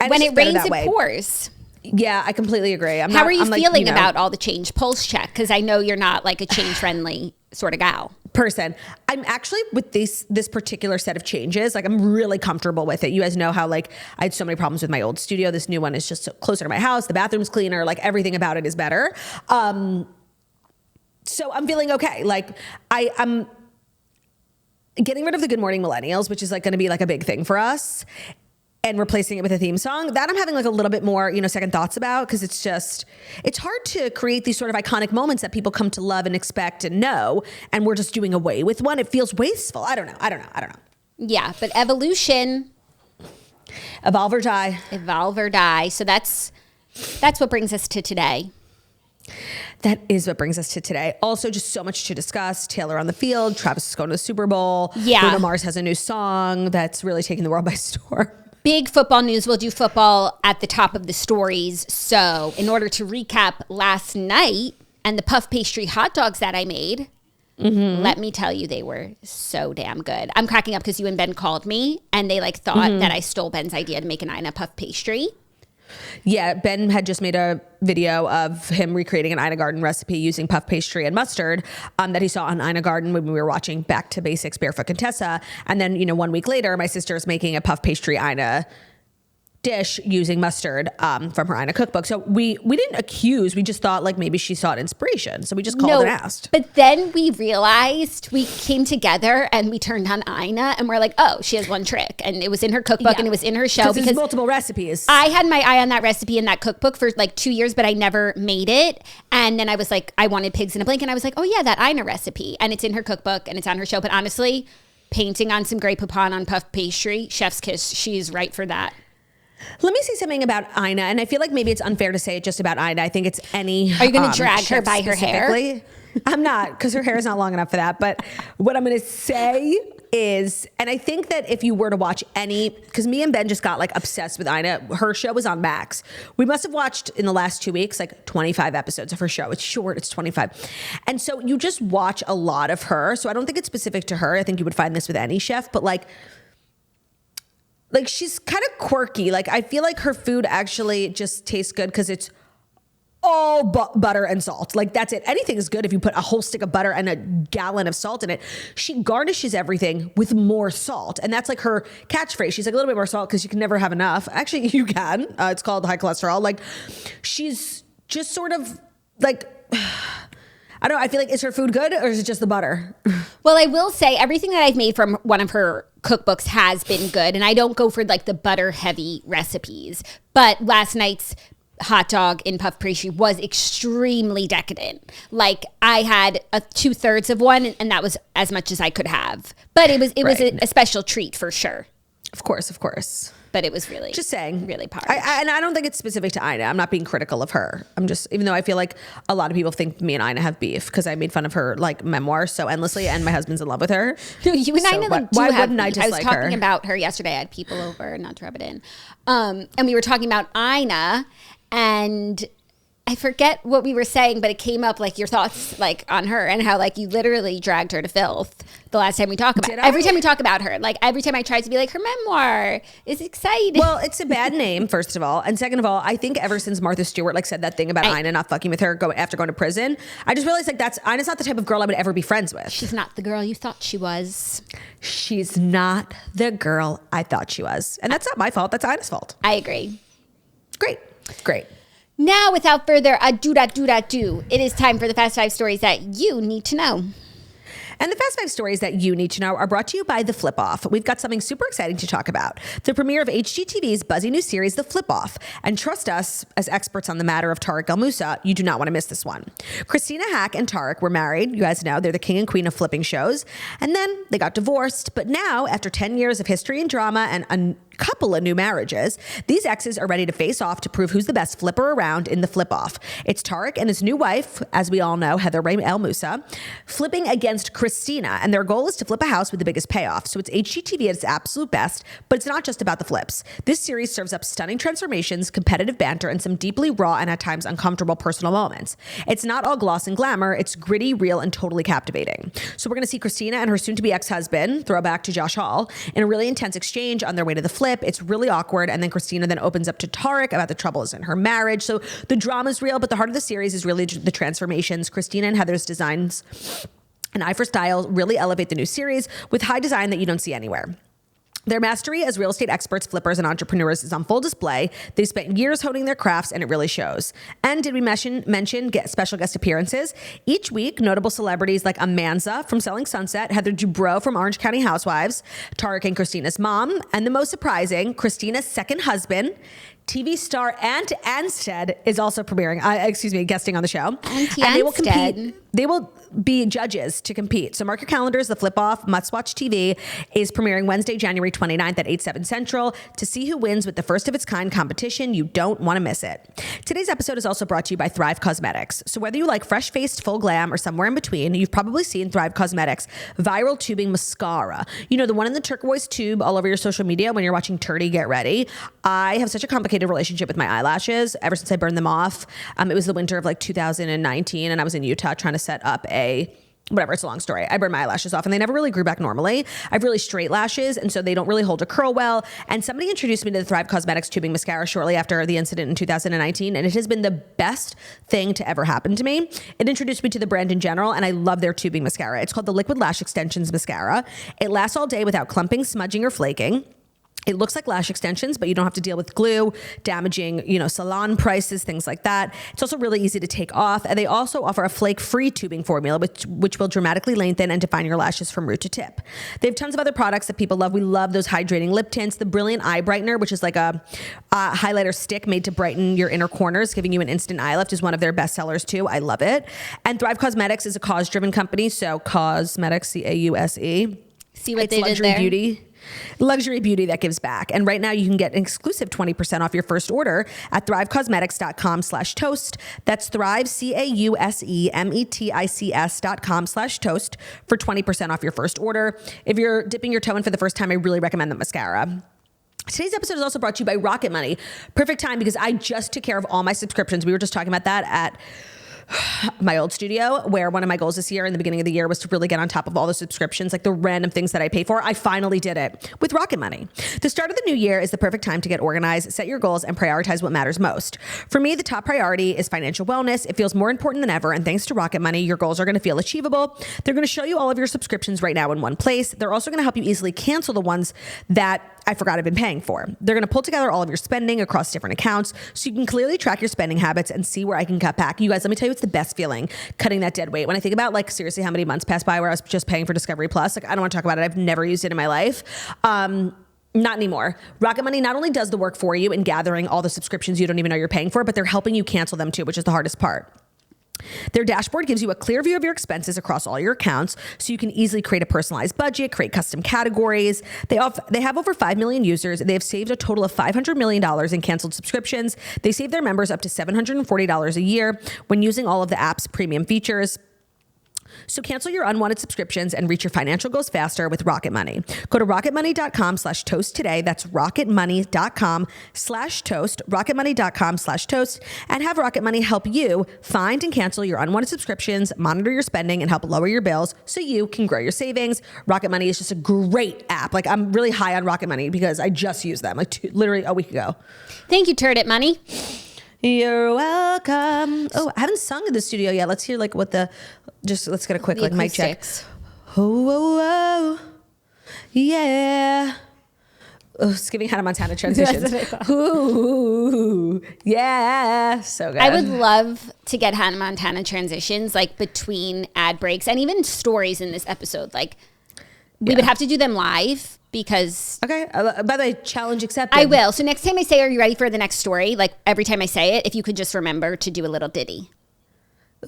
And when it rains, it pours. Yeah, I completely agree. How are you feeling about all the change? Pulse check, because I know you're not like a change-friendly sort of gal. Person. I'm actually with this particular set of changes, like I'm really comfortable with it. You guys know how like I had so many problems with my old studio. This new one is just closer to my house. The bathroom's cleaner. Like everything about it is better. So I'm feeling okay. Like I'm getting rid of the Good Morning Millennials, which is like going to be like a big thing for us, and replacing it with a theme song that I'm having like a little bit more, you know, second thoughts about, because it's hard to create these sort of iconic moments that people come to love and expect and know, and we're just doing away with one. It feels wasteful. I don't know. Yeah, but evolution. Evolve or die. Evolve or die. So that's what brings us to today. That is what brings us to today. Also, just so much to discuss. Taylor on the field. Travis is going to the Super Bowl. Yeah. Bruno Mars has a new song that's really taking the world by storm. Big football news. We'll do football at the top of the stories. So in order to recap last night and the puff pastry hot dogs that I made, let me tell you, they were so damn good. I'm cracking up because you and Ben called me and they like thought that I stole Ben's idea to make an Ina puff pastry. Yeah, Ben had just made a video of him recreating an Ina Garten recipe using puff pastry and mustard that he saw on Ina Garten when we were watching Back to Basics, Barefoot Contessa. And then, you know, 1 week later, my sister is making a puff pastry Ina dish using mustard from her Ina cookbook. So we didn't accuse, we just thought like maybe she sought inspiration. So we just called and asked. But then we realized, we came together and we turned on Ina and we're like, oh, she has one trick. And it was in her cookbook and it was in her show. Because multiple recipes. I had my eye on that recipe in that cookbook for like 2 years, but I never made it. And then I was like, I wanted pigs in a blanket. And I was like, oh yeah, that Ina recipe. And it's in her cookbook and it's on her show. But honestly, painting on some Grey Poupon on puff pastry, chef's kiss, she's right for that. Let me say something about Ina, and I feel like maybe it's unfair to say it just about Ina. I think it's any. Are you going to drag her by her hair? I'm not, because her hair is not long enough for that. But what I'm going to say is, and I think that if you were to watch any, because me and Ben just got like obsessed with Ina. Her show was on Max. We must have watched in the last 2 weeks like 25 episodes of her show. It's short, it's 25. And so you just watch a lot of her. So I don't think it's specific to her. I think you would find this with any chef, but like she's kind of quirky. Like I feel like her food actually just tastes good because it's all butter and salt. Like that's it. Anything is good if you put a whole stick of butter and a gallon of salt in it. She garnishes everything with more salt. And that's like her catchphrase. She's like a little bit more salt because you can never have enough. Actually, you can. It's called high cholesterol. Like she's just sort of like, I don't know. I feel like, is her food good or is it just the butter? Well, I will say everything that I've made from one of her cookbooks has been good. And I don't go for like the butter heavy recipes. But last night's hot dog in puff pastry was extremely decadent. Like I had 2/3 of one and that was as much as I could have. But it was a special treat for sure. Of course. But it was really, just saying, really part. And I don't think it's specific to Ina. I'm not being critical of her. I'm just, even though I feel like a lot of people think me and Ina have beef because I made fun of her like memoir so endlessly, and my husband's in love with her. No, you and Ina like do why have wouldn't I beef. I was dislike talking her? about her yesterday. I had people over, not to rub it in, and we were talking about Ina, and I forget what we were saying, but it came up like your thoughts like on her and how like you literally dragged her to filth the last time we talk about her. Every time we talk about her, like every time I tried to be like her memoir is exciting. Well, it's a bad name, first of all. And second of all, I think ever since Martha Stewart like said that thing about Ina not fucking with her after going to prison, I just realized like Ina's not the type of girl I would ever be friends with. She's not the girl you thought she was. She's not the girl I thought she was. And that's not my fault. That's Ina's fault. I agree. Great. Now, without further ado, it is time for the Fast 5 stories that you need to know. And the Fast 5 stories that you need to know are brought to you by The Flip Off. We've got something super exciting to talk about. The premiere of HGTV's buzzy new series, The Flip Off. And trust us, as experts on the matter of Tarek El Moussa, you do not want to miss this one. Christina Hack and Tarek were married. You guys know they're the king and queen of flipping shows. And then they got divorced. But now, after 10 years of history and drama and a couple of new marriages, these exes are ready to face off to prove who's the best flipper around in The Flip Off. It's Tarek and his new wife, as we all know, Heather El Moussa, flipping against Christina, and their goal is to flip a house with the biggest payoff. So it's HGTV at its absolute best, but it's not just about the flips. This series serves up stunning transformations, competitive banter, and some deeply raw and at times uncomfortable personal moments. It's not all gloss and glamour. It's gritty, real, and totally captivating. So we're going to see Christina and her soon-to-be ex-husband, throwback to Josh Hall, in a really intense exchange on their way to the flip. It's really awkward, and then Christina then opens up to Tarek about the troubles in her marriage. So the drama's real, but the heart of the series is really the transformations. Christina and Heather's designs and eye for style really elevate the new series with high design that you don't see anywhere. Their mastery as real estate experts, flippers, and entrepreneurs is on full display. They spent years honing their crafts, and it really shows. And did we mention special guest appearances? Each week, notable celebrities like Amanza from Selling Sunset, Heather Dubrow from Orange County Housewives, Tarek and Christina's mom, and the most surprising, Christina's second husband, TV star Ant Anstead is also guesting on the show. And they will be judges to compete. So mark your calendars. The Flip Off Must Watch TV is premiering Wednesday, January 29th at 8/7 Central to see who wins with the first of its kind competition. You don't want to miss it. Today's episode is also brought to you by Thrive Cosmetics. So whether you like fresh-faced, full glam or somewhere in between, you've probably seen Thrive Cosmetics viral tubing mascara. You know, the one in the turquoise tube all over your social media when you're watching Turdy Get Ready. I have such a complicated relationship with my eyelashes ever since I burned them off. It was the winter of like 2019 and I was in Utah trying to set up it's a long story. I burned my eyelashes off and they never really grew back normally. I have really straight lashes and so they don't really hold a curl well. And somebody introduced me to the Thrive Cosmetics tubing mascara shortly after the incident in 2019 and it has been the best thing to ever happen to me. It introduced me to the brand in general and I love their tubing mascara. It's called the Liquid Lash Extensions Mascara. It lasts all day without clumping, smudging, or flaking. It looks like lash extensions, but you don't have to deal with glue, damaging, salon prices, things like that. It's also really easy to take off. And they also offer a flake-free tubing formula, which will dramatically lengthen and define your lashes from root to tip. They have tons of other products that people love. We love those hydrating lip tints. The Brilliant Eye Brightener, which is like a highlighter stick made to brighten your inner corners, giving you an instant eye lift, is one of their best sellers too. I love it. And Thrive Cosmetics is a cause-driven company. So Cosmetics, C-A-U-S-E. See what they did there? Luxury beauty that gives back. And right now you can get an exclusive 20% off your first order at thrivecosmetics.com/toast. That's Thrive, CAUSEMETICS.com/toast for 20% off your first order. If you're dipping your toe in for the first time, I really recommend the mascara. Today's episode is also brought to you by Rocket Money. Perfect time because I just took care of all my subscriptions. We were just talking about that at my old studio, where one of my goals this year in the beginning of the year was to really get on top of all the subscriptions, like the random things that I pay for. I finally did it with Rocket Money. The start of the new year is the perfect time to get organized, set your goals, and prioritize what matters most. For me, the top priority is financial wellness. It feels more important than ever, and thanks to Rocket Money, your goals are going to feel achievable. They're going to show you all of your subscriptions right now in one place. They're also going to help you easily cancel the ones that I forgot I've been paying for. They're going to pull together all of your spending across different accounts so you can clearly track your spending habits and see where I can cut back. You guys, let me tell you, it's the best feeling, cutting that dead weight. When I think about seriously how many months passed by where I was just paying for Discovery Plus, I don't want to talk about it. I've never used it in my life. Not anymore. Rocket Money not only does the work for you in gathering all the subscriptions you don't even know you're paying for, but they're helping you cancel them too, which is the hardest part. Their dashboard gives you a clear view of your expenses across all your accounts so you can easily create a personalized budget, create custom categories. They have over 5 million users. They have saved a total of $500 million in canceled subscriptions. They save their members up to $740 a year when using all of the app's premium features. So cancel your unwanted subscriptions and reach your financial goals faster with Rocket Money. Go to rocketmoney.com/toast today. That's rocketmoney.com/toast, rocketmoney.com/toast, and have Rocket Money help you find and cancel your unwanted subscriptions, monitor your spending, and help lower your bills so you can grow your savings. Rocket Money is just a great app. Like, I'm really high on Rocket Money because I just used them like literally a week ago. Thank you, Turd It Money. You're welcome. Oh, I haven't sung in the studio yet. Let's hear like what let's get a quick mic check. Oh, oh, oh, yeah. Oh, it's giving Hannah Montana transitions. Ooh, yeah. So good. I would love to get Hannah Montana transitions like between ad breaks and even stories in this episode. Like we would have to do them live because... Okay. By the way, challenge accepted. I will. So next time I say, are you ready for the next story? Like every time I say it, if you could just remember to do a little ditty.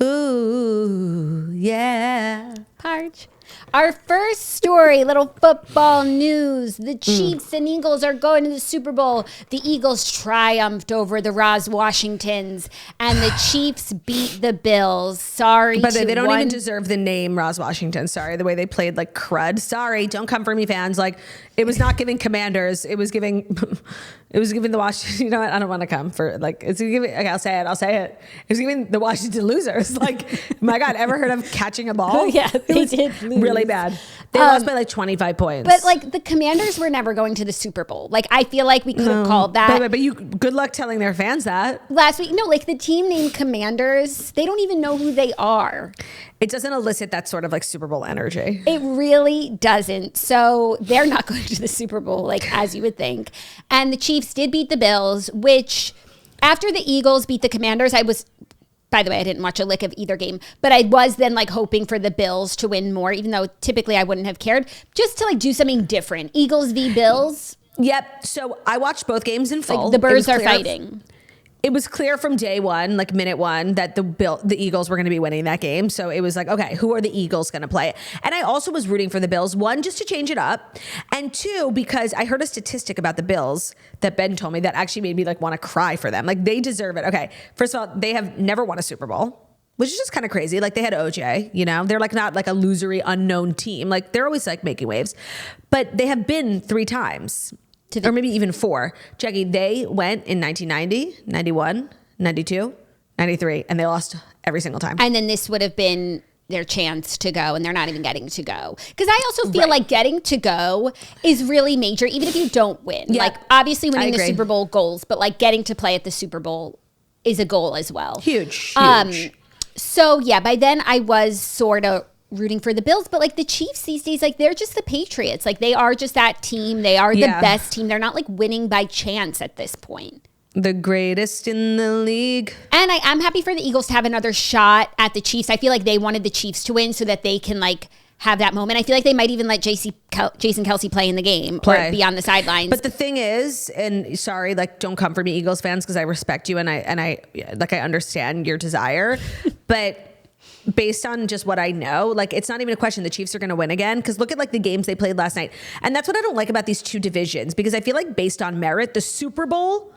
Ooh, yeah. Parch. Our first story, little football news. The Chiefs and Eagles are going to the Super Bowl. The Eagles triumphed over the Washingtons, and the Chiefs beat the Bills. Sorry, but they don't even deserve the name Washington. Sorry, the way they played like crud. Sorry, don't come for me, fans. Like it was not giving Commanders. It was giving the Washington. You know what? I don't want to come for like it's giving. Okay, I'll say it. It's giving the Washington losers. Like my God, ever heard of catching a ball? Yeah, they did lose. Really bad. They lost by like 25 points. But like the Commanders were never going to the Super Bowl. Like I feel like we could have called that. But you good luck telling their fans that. Last week, no, like the team named Commanders, they don't even know who they are. It doesn't elicit that sort of like Super Bowl energy. It really doesn't. So they're not going to the Super Bowl, like as you would think. And the Chiefs did beat the Bills, which after the Eagles beat the Commanders, by the way, I didn't watch a lick of either game, but I was then like hoping for the Bills to win more, even though typically I wouldn't have cared, just to like do something different. Eagles v. Bills. Yep. So I watched both games in full. Like the birds are fighting. It was clear from day one, like minute one, that the Eagles were going to be winning that game. So it was like, okay, who are the Eagles going to play? And I also was rooting for the Bills, one, just to change it up, and two, because I heard a statistic about the Bills that Ben told me that actually made me like want to cry for them. Like they deserve it. Okay, first of all, they have never won a Super Bowl, which is just kind of crazy. Like they had OJ, you know, they're like not like a losery unknown team. Like they're always like making waves, but they have been 3 times. Or maybe even 4. Jackie, they went in 1990, 91, 92, 93, and they lost every single time. And then this would have been their chance to go, and they're not even getting to go. Because I also feel like getting to go is really major, even if you don't win. Yeah. Like, obviously winning the Super Bowl goals, but like getting to play at the Super Bowl is a goal as well. Huge. So, yeah, by then I was sort of rooting for the Bills, but like the Chiefs these days, like they're just the Patriots. Like they are just that team. They are the best team. They're not like winning by chance at this point. The greatest in the league. And I'm happy for the Eagles to have another shot at the Chiefs. I feel like they wanted the Chiefs to win so that they can like have that moment. I feel like they might even let Jason Kelce play in the game or be on the sidelines. But the thing is, and sorry, like don't come for me, Eagles fans, because I respect you and I like I understand your desire, but based on just what I know, like it's not even a question the Chiefs are going to win again, because look at like the games they played last night. And that's what I don't like about these two divisions, because I feel like based on merit, the Super Bowl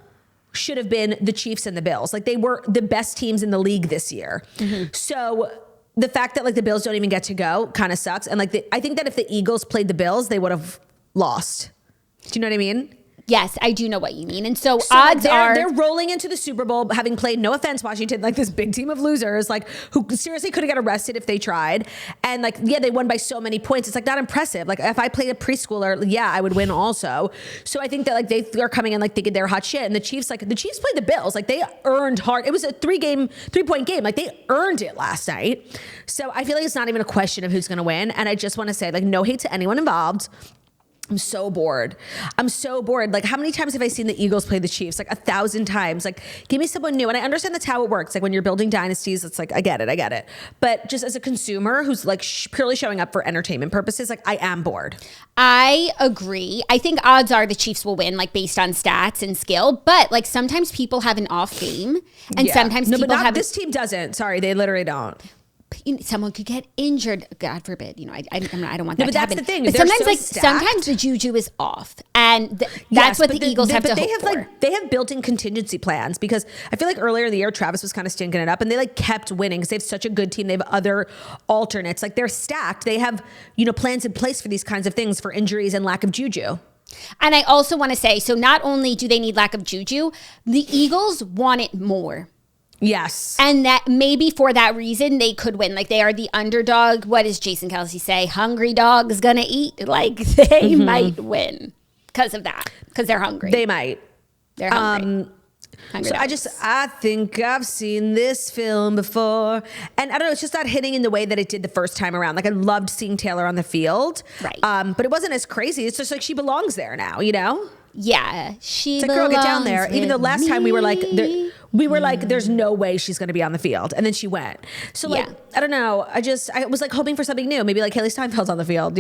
should have been the Chiefs and the Bills. Like they were the best teams in the league this year. Mm-hmm. So the fact that like the Bills don't even get to go kind of sucks. And like I think that if the Eagles played the Bills, they would have lost. Do you know what I mean? Yes, I do know what you mean. And so odds are they're rolling into the Super Bowl having played, no offense, Washington, like this big team of losers, like who seriously could have got arrested if they tried. And like, yeah, they won by so many points. It's like not impressive. Like if I played a preschooler, yeah, I would win also. So I think that like they are coming in like thinking they're hot shit. And the Chiefs played the Bills. Like they earned hard. It was a 3-point game. Like they earned it last night. So I feel like it's not even a question of who's going to win. And I just want to say like no hate to anyone involved. I'm so bored. Like how many times have I seen the Eagles play the Chiefs? Like 1,000 times. Like give me someone new. And I understand that's how it works. Like when you're building dynasties, it's like, I get it. But just as a consumer who's like purely showing up for entertainment purposes, like I am bored. I agree. I think odds are the Chiefs will win, like based on stats and skill. But like sometimes people have an off game, and sometimes people have. This team doesn't. Sorry, they literally don't. someone could get injured. God forbid. I don't want that but to that's happen. the thing. But They're sometimes, so stacked. sometimes the juju is off, and that's what the Eagles have to hope for. They have built-in contingency plans, because I feel like earlier in the year Travis was kind of stinking it up, and they like kept winning because they have such a good team. They have other alternates. Like, they're stacked. They have plans in place for these kinds of things, for injuries and lack of juju. And I also want to say, so not only do they need lack of juju, the Eagles want it more. Yes. And that maybe for that reason they could win. Like, they are the underdog. What does Jason Kelsey say? Hungry dog's gonna eat. Like, they might win because of that. Because they're hungry. They might. They're hungry. So I think I've seen this film before. And I don't know, it's just not hitting in the way that it did the first time around. Like, I loved seeing Taylor on the field. Right. But it wasn't as crazy. It's just like she belongs there now, Yeah. It's like, girl, get down there. Even though last time we were like, there's no way she's going to be on the field. And then she went. So, like, I don't know. I was like hoping for something new. Maybe like Haley Steinfeld's on the field,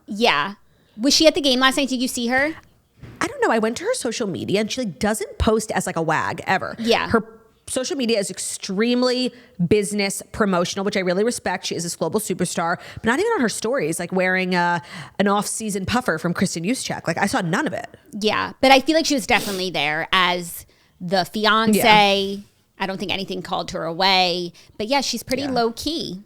Yeah. Was she at the game last night? Did you see her? I don't know. I went to her social media, and she like doesn't post as like a wag ever. Yeah. Her social media is extremely business promotional, which I really respect. She is this global superstar, but not even on her stories, like wearing an off-season puffer from Kristen Juszczyk. Like, I saw none of it. Yeah. But I feel like she was definitely there as the fiance. Yeah. I don't think anything called her away. But yeah, she's pretty low key.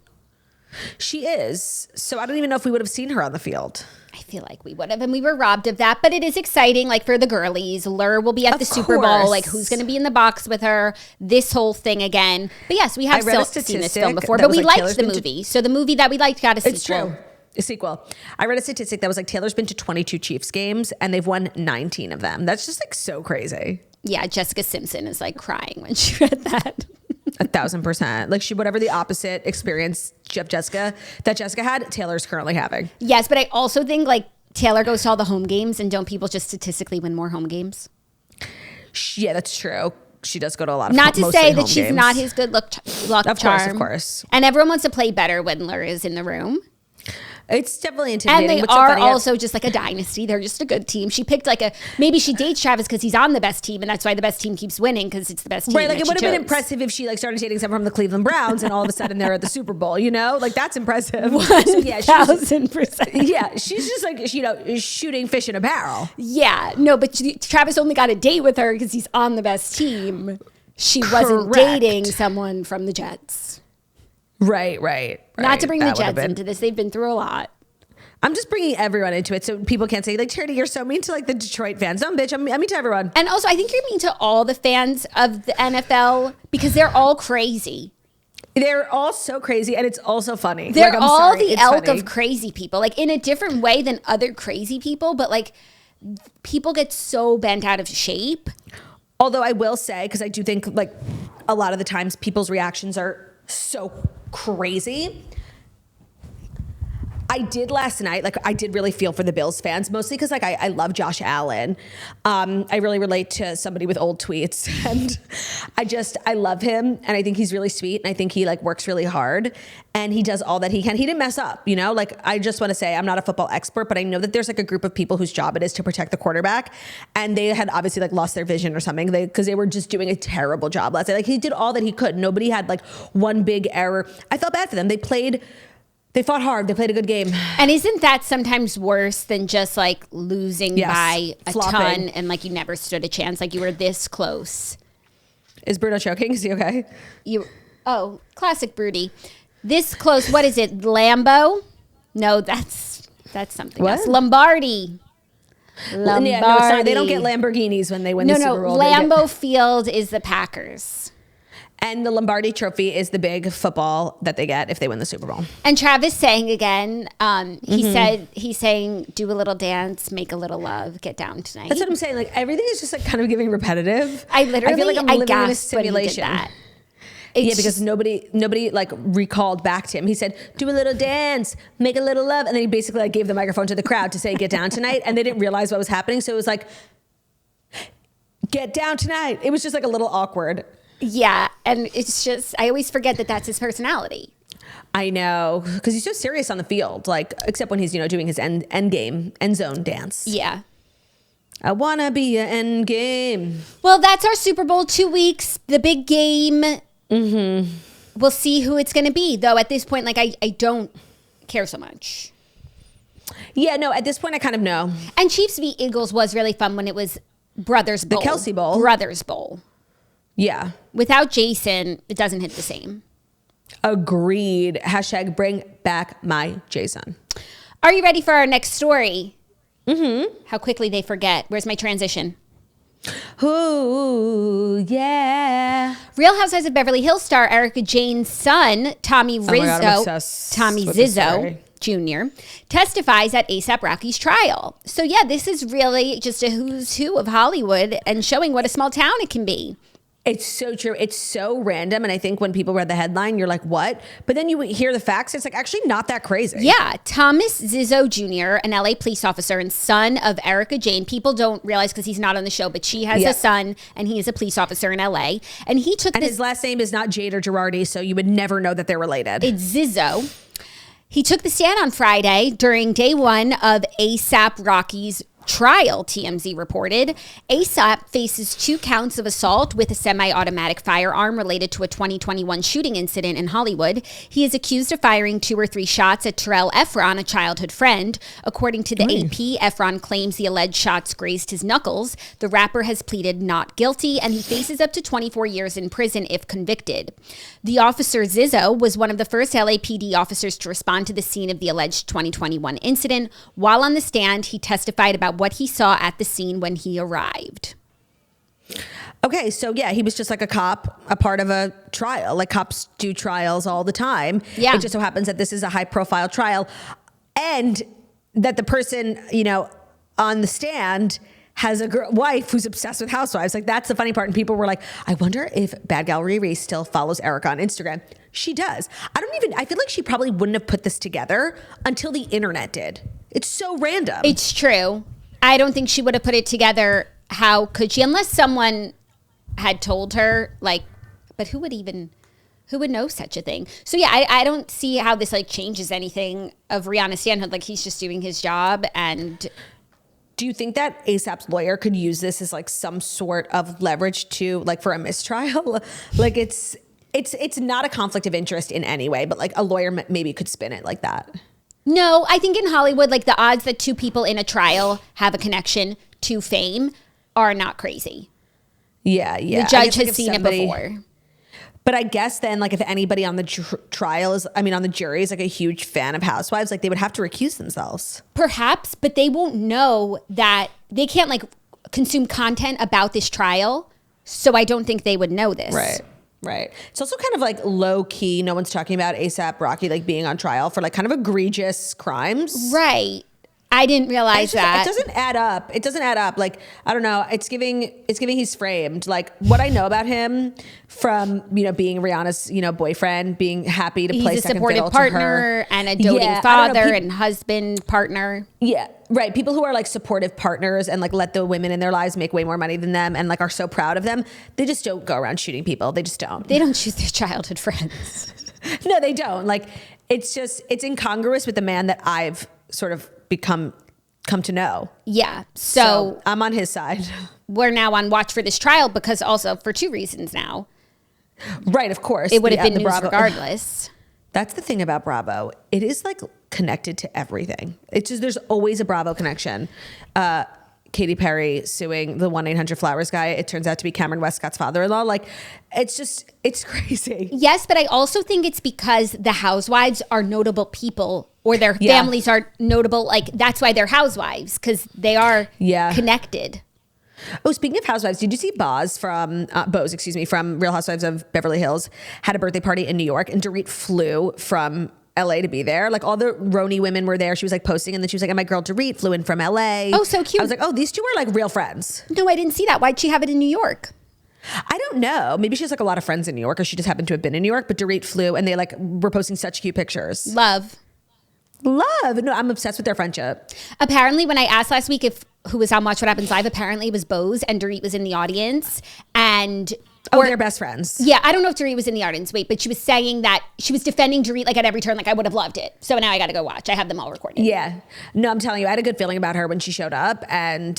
She is. So I don't even know if we would have seen her on the field. I feel like we would have, and we were robbed of that. But it is exciting, like, for the girlies. Lur will be at the Super Bowl. Like, who's going to be in the box with her? This whole thing again. But yes, we have still seen this film before, but we liked the movie. So the movie that we liked got a sequel. It's true. A sequel. I read a statistic that was like, Taylor's been to 22 Chiefs games, and they've won 19 of them. That's just like so crazy. Yeah, Jessica Simpson is like crying when she read that. 1,000%. Like, whatever the opposite experience that Jessica had, Taylor's currently having. Yes, but I also think like Taylor goes to all the home games, and don't people just statistically win more home games? Yeah, that's true. She does go to a lot of Not to say that she's games. not his good luck charm. Of course. And everyone wants to play better when Lur is in the room. It's definitely intimidating. And they are also just like a dynasty. They're just a good team. She picked maybe she dates Travis because he's on the best team, and that's why the best team keeps winning, because it's the best team. Right, like it would have been impressive if she like started dating someone from the Cleveland Browns, and all of a sudden they're at the Super Bowl. Like, that's impressive. 1,000%. Yeah, she's just like shooting fish in a barrel. Yeah, no, but Travis only got a date with her because he's on the best team. She wasn't dating someone from the Jets. Right. Not to bring the Jets into this. They've been through a lot. I'm just bringing everyone into it so people can't say, like, Charity, you're so mean to like the Detroit fans. No, bitch, I'm mean to everyone. And also, I think you're mean to all the fans of the NFL because they're all crazy. They're all so crazy, and it's also funny. They're all the elk of crazy people, like in a different way than other crazy people, but like people get so bent out of shape. Although I will say, because I do think like a lot of the times people's reactions are so crazy. I did last night, like I did really feel for the Bills fans, mostly because like I love Josh Allen. I really relate to somebody with old tweets, and I love him, and I think he's really sweet, and I think he like works really hard, and he does all that he can. He didn't mess up, like I just want to say I'm not a football expert, but I know that there's like a group of people whose job it is to protect the quarterback, and they had obviously like lost their vision or something because they were just doing a terrible job last night. Like he did all that he could. Nobody had like one big error. I felt bad for them. They fought hard. They played a good game. And isn't that sometimes worse than just like losing by a ton and like you never stood a chance? Like you were this close. Is Bruno choking? Is he okay? Classic Broody. This close. What is it? Lambeau? No, that's something else. Lombardi. Yeah, no, sorry. They don't get Lamborghinis when they win the Super Bowl. Lambeau Field is the Packers. And the Lombardi Trophy is the big football that they get if they win the Super Bowl. And Travis sang again. He's saying, do a little dance, make a little love, get down tonight. That's what I'm saying. Like everything is just like kind of giving repetitive. I feel like I'm living in a simulation. Because nobody like recalled back to him. He said, do a little dance, make a little love. And then he basically like gave the microphone to the crowd to say, get down tonight. And they didn't realize what was happening. So it was like, get down tonight. It was just like a little awkward. Yeah, and it's just, I always forget that that's his personality. I know, because he's so serious on the field, like, except when he's, doing his end zone dance. Yeah. I want to be an end game. Well, that's our Super Bowl 2 weeks, the big game. Mm-hmm. we'll see who it's going to be. Though at this point, like, I don't care so much. Yeah, no, at this point, I kind of know. And Chiefs v. Eagles was really fun when it was Brothers Bowl. The Kelsey Bowl. Brothers Bowl. Yeah. Without Jason, it doesn't hit the same. Agreed. Hashtag bring back my Jason. Are you ready for our next story? Mm-hmm. How quickly they forget. Where's my transition? Ooh, yeah. Real Housewives of Beverly Hills star Erika Jayne's son, Tommy Zizzo Jr., testifies at A$AP Rocky's trial. So yeah, this is really just a who's who of Hollywood and showing what a small town it can be. It's so true. It's so random. And I think when people read the headline, you're like, what? But then you hear the facts. It's like actually not that crazy. Yeah. Thomas Zizzo Jr., an LA police officer and son of Erika Jayne. People don't realize because he's not on the show, but she has a son and he is a police officer in LA. And he took his last name is not Jade or Girardi, so you would never know that they're related. It's Zizzo. He took the stand on Friday during day one of A$AP Rocky's trial, TMZ reported. A$AP faces 2 counts of assault with a semi-automatic firearm related to a 2021 shooting incident in Hollywood. He is accused of firing 2 or 3 shots at Terrell Efron, a childhood friend. According to the AP, Efron claims the alleged shots grazed his knuckles. The rapper has pleaded not guilty, and he faces up to 24 years in prison if convicted. The officer Zizzo was one of the first LAPD officers to respond to the scene of the alleged 2021 incident. While on the stand, he testified about what he saw at the scene when he arrived. Okay, so yeah, he was just like a cop, a part of a trial. Like cops do trials all the time. Yeah. It just so happens that this is a high profile trial and that the person, you know, on the stand has a wife who's obsessed with housewives. Like that's the funny part. And people were like, I wonder if Bad Gal Riri still follows Erika on Instagram. She does. I feel like she probably wouldn't have put this together until the internet did. It's so random. It's true. I don't think she would have put it together. How could she? Unless someone had told her, like, but who would know such a thing? So yeah, I don't see how this like changes anything of Rihanna's standhood. Like he's just doing his job. And do you think that A$AP's lawyer could use this as like some sort of leverage to like for a mistrial? Like it's not a conflict of interest in any way, but like a lawyer maybe could spin it like that. No, I think in Hollywood, like the odds that 2 people in a trial have a connection to fame are not crazy. Yeah. The judge has seen it before. But I guess then, like, if anybody on the trial on the jury is like a huge fan of Housewives, like they would have to recuse themselves. Perhaps, but they won't know that they can't like consume content about this trial. So I don't think they would know this. Right. It's also kind of like low key. No one's talking about A$AP Rocky like being on trial for like kind of egregious crimes. Right. I didn't realize that. It doesn't add up. Like, I don't know. It's giving he's framed. Like what I know about him from, you know, being Rihanna's, you know, boyfriend, being happy to play second fiddle to her. He's a supportive partner and a doting father and husband partner. Yeah. Right. People who are like supportive partners and like let the women in their lives make way more money than them and like are so proud of them. They just don't go around shooting people. They just don't. They don't shoot their childhood friends. No, they don't. Like it's incongruous with the man that I've sort of come to know. Yeah. So I'm on his side. We're now on watch for this trial because also for 2 reasons now. Right, of course. It would have been news Bravo regardless. That's the thing about Bravo. It is like connected to everything. It's just there's always a Bravo connection. Katy Perry suing the 1-800-Flowers guy. It turns out to be Cameron Westcott's father-in-law. Like, it's crazy. Yes, but I also think it's because the housewives are notable people or their families are notable. Like, that's why they're housewives, because they are connected. Oh, speaking of housewives, did you see Boz from Real Housewives of Beverly Hills had a birthday party in New York, and Dorit flew from LA to be there. Like all the Roni women were there. She was like posting, and then she was like, and my girl Dorit flew in from LA. Oh, so cute. I was like, oh, these two are like real friends. No, I didn't see that. Why'd she have it in New York? I don't know. Maybe she has like a lot of friends in New York, or she just happened to have been in New York, but Dorit flew and they like were posting such cute pictures. Love. No, I'm obsessed with their friendship. Apparently, when I asked last week who was on Watch What Happens Live, apparently it was Bose and Dorit was in the audience. And they're best friends. Yeah, I don't know if Dorit was in the audience. Wait, but she was saying that she was defending Dorit like at every turn, like I would have loved it. So now I got to go watch. I have them all recorded. Yeah. No, I'm telling you, I had a good feeling about her when she showed up, and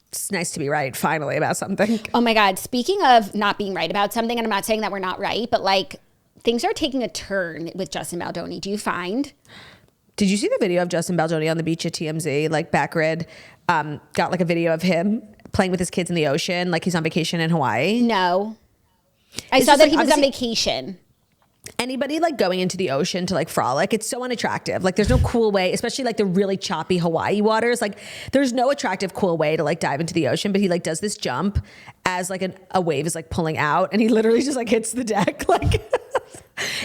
it's nice to be right finally about something. Oh my God. Speaking of not being right about something, and I'm not saying that we're not right, but like things are taking a turn with Justin Baldoni. Do you find? Did you see the video of Justin Baldoni on the beach at TMZ? Like Backrid got like a video of him playing with his kids in the ocean. Like he's on vacation in Hawaii. No. I saw that he was on vacation. Anybody like going into the ocean to like frolic, it's so unattractive. Like there's no cool way, especially like the really choppy Hawaii waters. Like there's no attractive, cool way to like dive into the ocean. But he like does this jump as like a wave is like pulling out, and he literally just like hits the deck. Like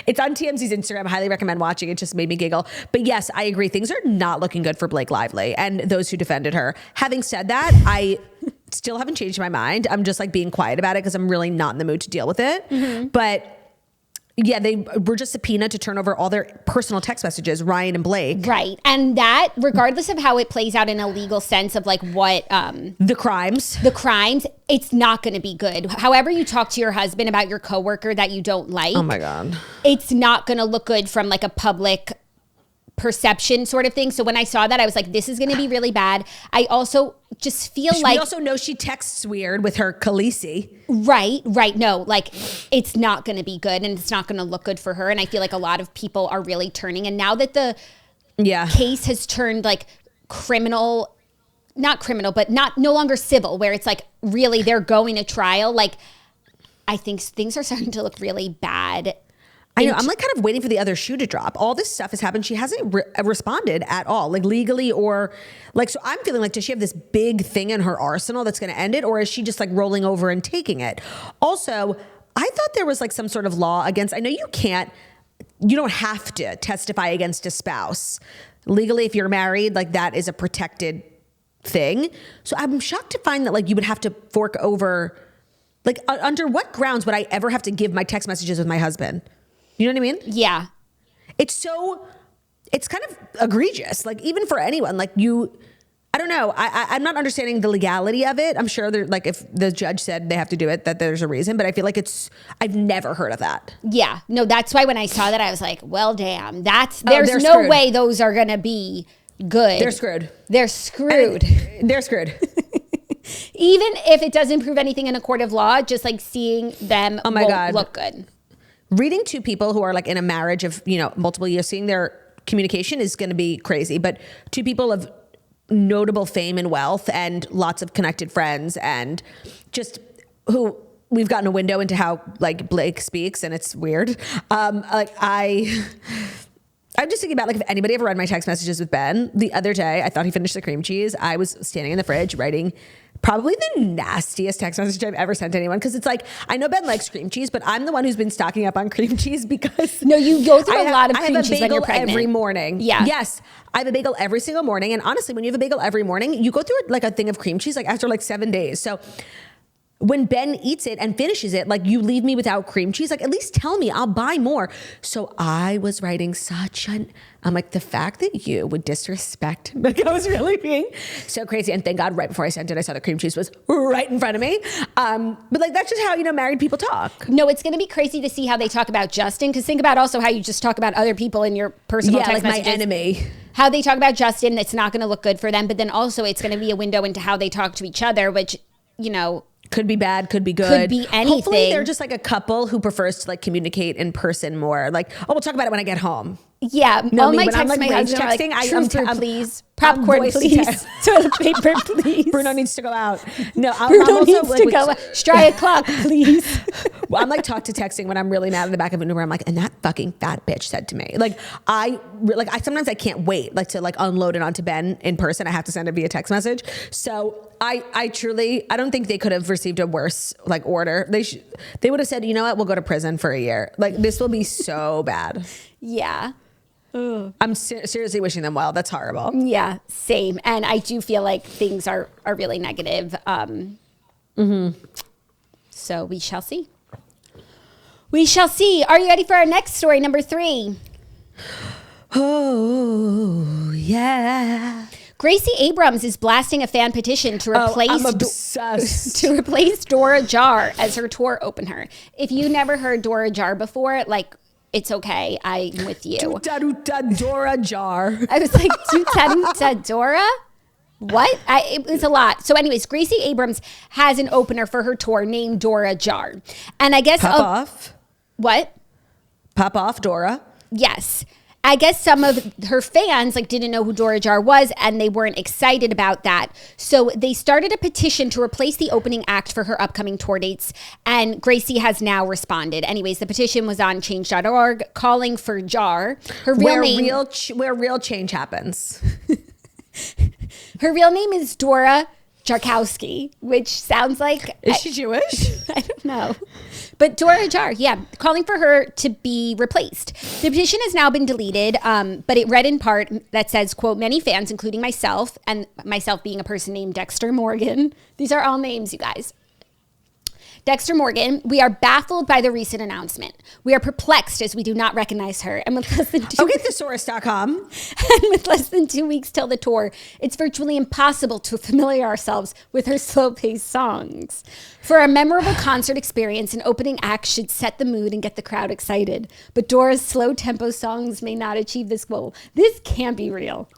it's on TMZ's Instagram. I highly recommend watching. It just made me giggle. But yes, I agree. Things are not looking good for Blake Lively and those who defended her. Having said that, I still haven't changed my mind. I'm just like being quiet about it because I'm really not in the mood to deal with it. Mm-hmm. But yeah, they were just subpoenaed to turn over all their personal text messages, Ryan and Blake. Right. And that, regardless of how it plays out in a legal sense of like what... the crimes, it's not going to be good. However you talk to your husband about your coworker that you don't like. Oh my God. It's not going to look good from like a public perception sort of thing. So when I saw that, I was like, this is going to be really bad. I also just feel like... We also know she texts weird with her Khaleesi. Right. No, like it's not going to be good and it's not going to look good for her. And I feel like a lot of people are really turning. And now that the case has turned like criminal, not criminal, but no longer civil, where it's like really they're going to trial. Like I think things are starting to look really bad. I know. I'm like kind of waiting for the other shoe to drop. All this stuff has happened. She hasn't responded at all, like legally or like, so I'm feeling like, does she have this big thing in her arsenal that's going to end it? Or is she just like rolling over and taking it? Also, I thought there was like some sort of law against, I know you don't have to testify against a spouse. Legally, if you're married, like that is a protected thing. So I'm shocked to find that like you would have to fork over, like under what grounds would I ever have to give my text messages with my husband? You know what I mean? Yeah. It's kind of egregious. Like even for anyone, like I don't know. I'm not understanding the legality of it. I'm sure like if the judge said they have to do it, that there's a reason, but I feel like I've never heard of that. Yeah. No, that's why when I saw that, I was like, well, damn, there's no way those are going to be good. They're screwed. They're screwed. They're screwed. Even if it doesn't prove anything in a court of law, just like seeing them won't look good. Reading two people who are like in a marriage of, multiple years, seeing their communication is going to be crazy. But two people of notable fame and wealth and lots of connected friends and just who we've gotten a window into how like Blake speaks, and it's weird. I'm just thinking about like if anybody ever read my text messages with Ben the other day, I thought he finished the cream cheese. I was standing in the fridge writing probably the nastiest text message I've ever sent to anyone. Cause it's like, I know Ben likes cream cheese, but I'm the one who's been stocking up on cream cheese because no, you go through a lot of cream cheese when you're pregnant. I have a bagel every morning. Yeah. Yes. I have a bagel every single morning. And honestly, when you have a bagel every morning, you go through like a thing of cream cheese, like after like 7 days. So when Ben eats it and finishes it, like you leave me without cream cheese, like at least tell me, I'll buy more. So I was writing I'm like, the fact that you would disrespect, like I was really being so crazy. And thank God right before I sent it, I saw the cream cheese was right in front of me. But like, that's just how, married people talk. No, it's going to be crazy to see how they talk about Justin. Cause think about also how you just talk about other people in your personal text messages. My enemy. How they talk about Justin, it's not going to look good for them. But then also it's going to be a window into how they talk to each other, which, could be bad, could be good. Could be anything. Hopefully they're just like a couple who prefers to like communicate in person more. Like, we'll talk about it when I get home. Yeah. All my texts, my husband are like, truth or please. Popcorn, please. Toilet paper, please. Bruno needs to go out. No, Bruno needs to go out. Strike a clock, please. Well, I'm like talk to texting when I'm really mad in the back of an Uber. I'm like, and that fucking fat bitch said to me, like, I sometimes I can't wait like to like unload it onto Ben in person. I have to send it via text message. So I truly, I don't think they could have received a worse like order. They would have said, you know what, we'll go to prison for a year. Like this will be so bad. Yeah. I'm seriously wishing them well. That's horrible. Yeah, same. And I do feel like things are really negative. So we shall see. We shall see. Are you ready for our next story, number 3? Oh, yeah. Gracie Abrams is blasting a fan petition to replace I'm obsessed. to replace Dora Jar as her tour opener. If you never heard Dora Jar before, like, it's okay. I'm with you. Dora Jar. I was like, Dora? What? It was a lot. So anyways, Gracie Abrams has an opener for her tour named Dora Jar. And I guess... Pop off. What? Pop off, Dora. Yes. I guess some of her fans like didn't know who Dora RHOBH was and they weren't excited about that. So they started a petition to replace the opening act for her upcoming tour dates. And Gracie has now responded. Anyways, the petition was on change.org calling for JAR. Her real name, where real change happens. Her real name is Dora Jarkowski, which sounds like... Is she Jewish? I don't know. But Dora RHOBH, yeah, calling for her to be replaced. The petition has now been deleted, but it read in part that says, quote, many fans, including myself, and myself being a person named Dexter Morgan. These are all names, you guys. Dexter Morgan, we are baffled by the recent announcement. We are perplexed as we do not recognize her. And with less than thesaurus.com. And with less than 2 weeks till the tour, it's virtually impossible to familiar ourselves with her slow-paced songs. For a memorable concert experience, an opening act should set the mood and get the crowd excited. But Dora's slow-tempo songs may not achieve this goal. This can't be real.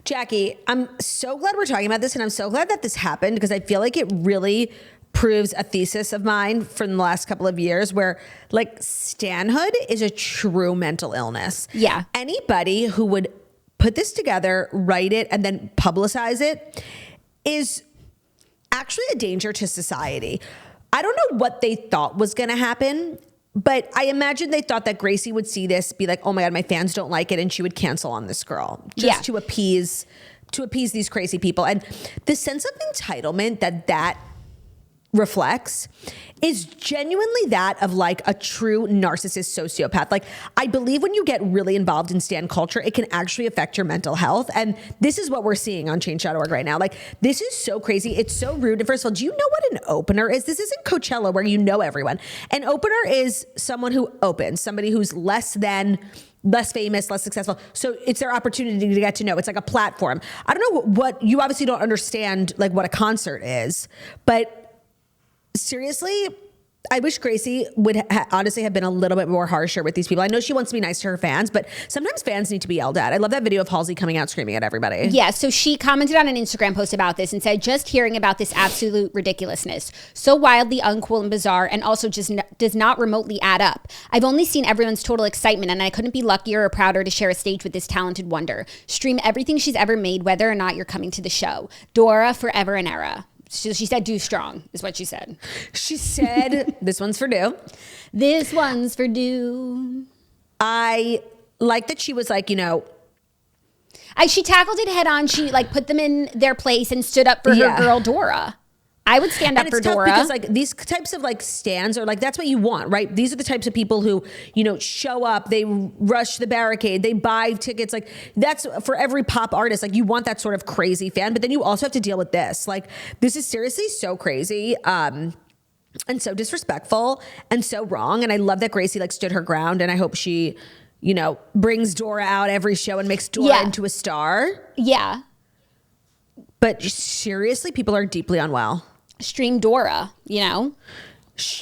Jackie, I'm so glad we're talking about this, and I'm so glad that this happened because I feel like it really proves a thesis of mine from the last couple of years where like stanhood is a true mental illness. Yeah. Anybody who would put this together, write it, and then publicize it is actually a danger to society. I don't know what they thought was going to happen, but I imagine they thought that Gracie would see this, be like, oh my God, my fans don't like it. And she would cancel on this girl just to appease these crazy people. And the sense of entitlement that reflects is genuinely that of like a true narcissist sociopath. Like I believe when you get really involved in stan culture, it can actually affect your mental health. And this is what we're seeing on change.org right now. Like this is so crazy. It's so rude. And first of all, do you know what an opener is? This isn't Coachella where you know everyone. An opener is someone who opens, somebody who's less famous, less successful. So it's their opportunity to get to know. It's like a platform. I don't know what you obviously don't understand like what a concert is, but seriously, I wish Gracie would honestly have been a little bit more harsher with these people. I know she wants to be nice to her fans, but sometimes fans need to be yelled at. I love that video of Halsey coming out screaming at everybody. Yeah, so she commented on an Instagram post about this and said, just hearing about this absolute ridiculousness. So wildly uncool and bizarre and also just does not remotely add up. I've only seen everyone's total excitement and I couldn't be luckier or prouder to share a stage with this talented wonder. Stream everything she's ever made, whether or not you're coming to the show. Dora, forever and era. She said, do strong, is what she said. She said, this one's for due. This one's for due. I like that she was like, you know. She tackled it head on. She like put them in their place and stood up for her girl, Dora. I would stand up for Dora. Because like these types of like stands are like, that's what you want, right? These are the types of people who, you know, show up, they rush the barricade, they buy tickets. Like that's for every pop artist. Like you want that sort of crazy fan, but then you also have to deal with this. Like this is seriously so crazy. And so disrespectful and so wrong. And I love that Gracie like stood her ground, and I hope she, you know, brings Dora out every show and makes Dora into a star. Yeah. But seriously, people are deeply unwell. Stream Dora, you know?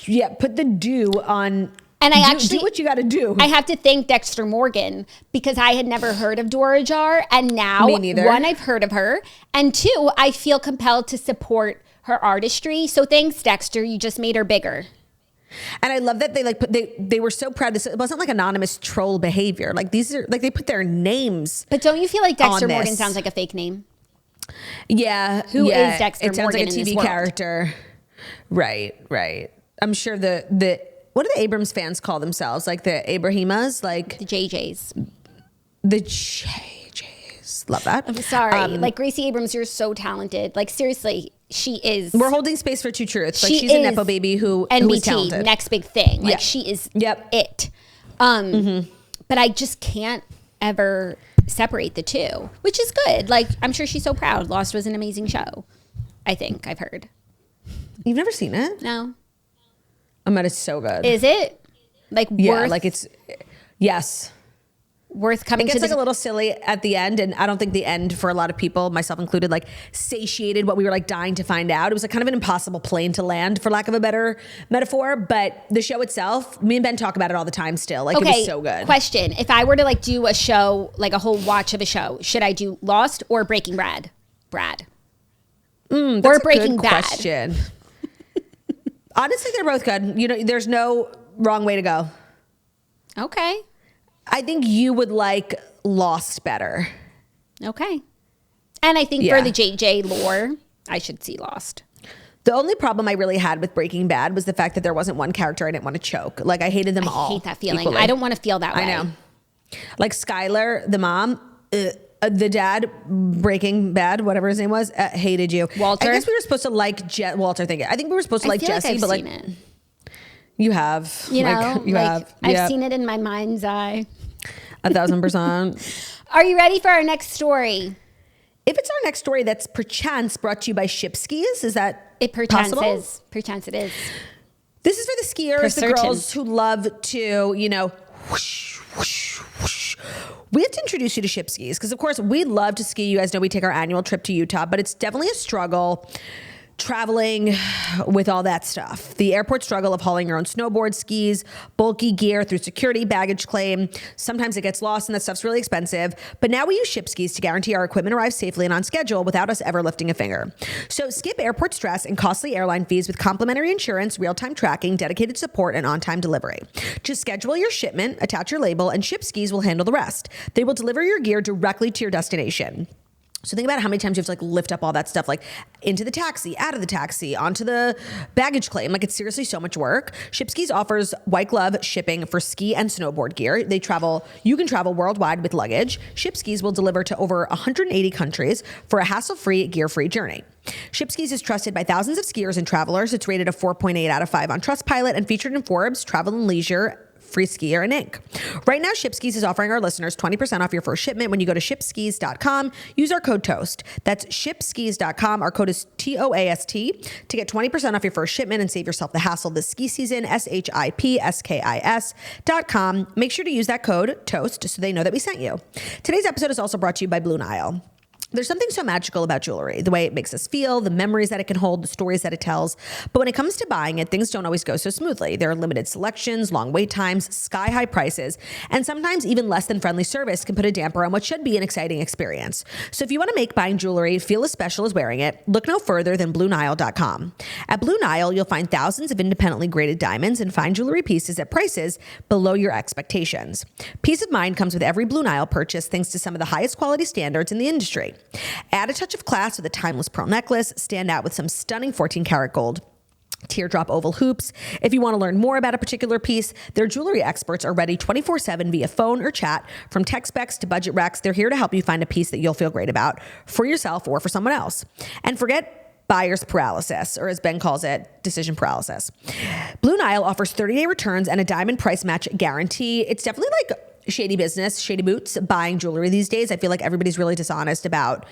Yeah, put the do on. And I actually do what you got to do. I have to thank Dexter Morgan because I had never heard of Dora RHOBH, and now Me neither. One, I've heard of her, and two, I feel compelled to support her artistry. So thanks, Dexter. You just made her bigger. And I love that they were so proud. It wasn't like anonymous troll behavior. Like these are like they put their names. But don't you feel like Dexter Morgan sounds like a fake name? Yeah. Who is Dexter Morgan? It sounds like a TV character. Right. I'm sure the what do the Abrams fans call themselves? Like the Abrahimas? Like the JJs. The JJs. Love that. I'm sorry. Like Gracie Abrams, you're so talented. Like seriously, she is. We're holding space for two truths. Like she's a Nepo baby who is talented. Next big thing. Like she is it. But I just can't ever separate the two, which is good. Like I'm sure she's so proud. Lost was an amazing show. I think I've heard. You've never seen it? No. I bet it's so good. Is it? Like worth? Like it's yes. Worth coming to. It gets to like a little silly at the end, and I don't think the end for a lot of people, myself included, like satiated what we were like dying to find out. It was like kind of an impossible plane to land, for lack of a better metaphor. But the show itself, me and Ben talk about it all the time still. Like it was so good. Question: if I were to like do a show, like a whole watch of a show, should I do Lost or Breaking Bad? That's or a Breaking good Bad? Question. Honestly, they're both good. You know, there's no wrong way to go. Okay. I think you would like Lost better. Okay. And I think for the JJ lore, I should see Lost. The only problem I really had with Breaking Bad was the fact that there wasn't one character I didn't want to choke. Like, I hated them all. I hate that feeling. Equally. I don't want to feel that way. I know. Like Skylar, the mom, the dad, Breaking Bad, whatever his name was, hated you. Walter. I guess we were supposed to like Walter. I think we were supposed to like Jesse, I've but seen like it. You have, you know, you have. I've seen it in my mind's eye. 1,000%. Are you ready for our next story? If it's our next story, that's perchance brought to you by Shipskis. Is that it? Perchance possible? is. Perchance it is. This is for the skiers, the girls who love to, you know, whoosh, whoosh, whoosh. We have to introduce you to Shipskis because, of course, we love to ski. You guys know we take our annual trip to Utah, but it's definitely a struggle traveling with all that stuff. The airport struggle of hauling your own snowboard, skis, bulky gear through security, baggage claim. Sometimes it gets lost and that stuff's really expensive. But now we use Shipskis to guarantee our equipment arrives safely and on schedule without us ever lifting a finger. So skip airport stress and costly airline fees with complimentary insurance, real-time tracking, dedicated support, and on-time delivery. Just schedule your shipment, attach your label, and Shipskis will handle the rest. They will deliver your gear directly to your destination. So think about how many times you have to like lift up all that stuff, like into the taxi, out of the taxi, onto the baggage claim. Like, it's seriously so much work. Shipskis offers white glove shipping for ski and snowboard gear. You can travel worldwide with luggage. Shipskis will deliver to over 180 countries for a hassle-free, gear-free journey. Shipskis is trusted by thousands of skiers and travelers. It's rated a 4.8 out of 5 on Trustpilot and featured in Forbes, Travel and Leisure, Free Skier, and Inc. Right now, Shipskis is offering our listeners 20% off your first shipment when you go to shipskis.com. Use our code TOAST. That's shipskis.com. Our code is TOAST to get 20% off your first shipment and save yourself the hassle this ski season. shipskis.com. Make sure to use that code TOAST so they know that we sent you. Today's episode is also brought to you by Blue Nile. There's something so magical about jewelry, the way it makes us feel, the memories that it can hold, the stories that it tells. But when it comes to buying it, things don't always go so smoothly. There are limited selections, long wait times, sky-high prices, and sometimes even less than friendly service can put a damper on what should be an exciting experience. So if you want to make buying jewelry feel as special as wearing it, look no further than BlueNile.com. At Blue Nile, you'll find thousands of independently graded diamonds and fine jewelry pieces at prices below your expectations. Peace of mind comes with every Blue Nile purchase thanks to some of the highest quality standards in the industry. Add a touch of class with a timeless pearl necklace. Stand out with some stunning 14-karat gold teardrop oval hoops. If you want to learn more about a particular piece, their jewelry experts are ready 24/7 via phone or chat. From tech specs to budget recs, they're here to help you find a piece that you'll feel great about for yourself or for someone else. And forget buyer's paralysis, or as Ben calls it, decision paralysis. Blue Nile offers 30-day returns and a diamond price match guarantee. It's definitely like shady business, shady boots, buying jewelry these days. I feel like everybody's really dishonest about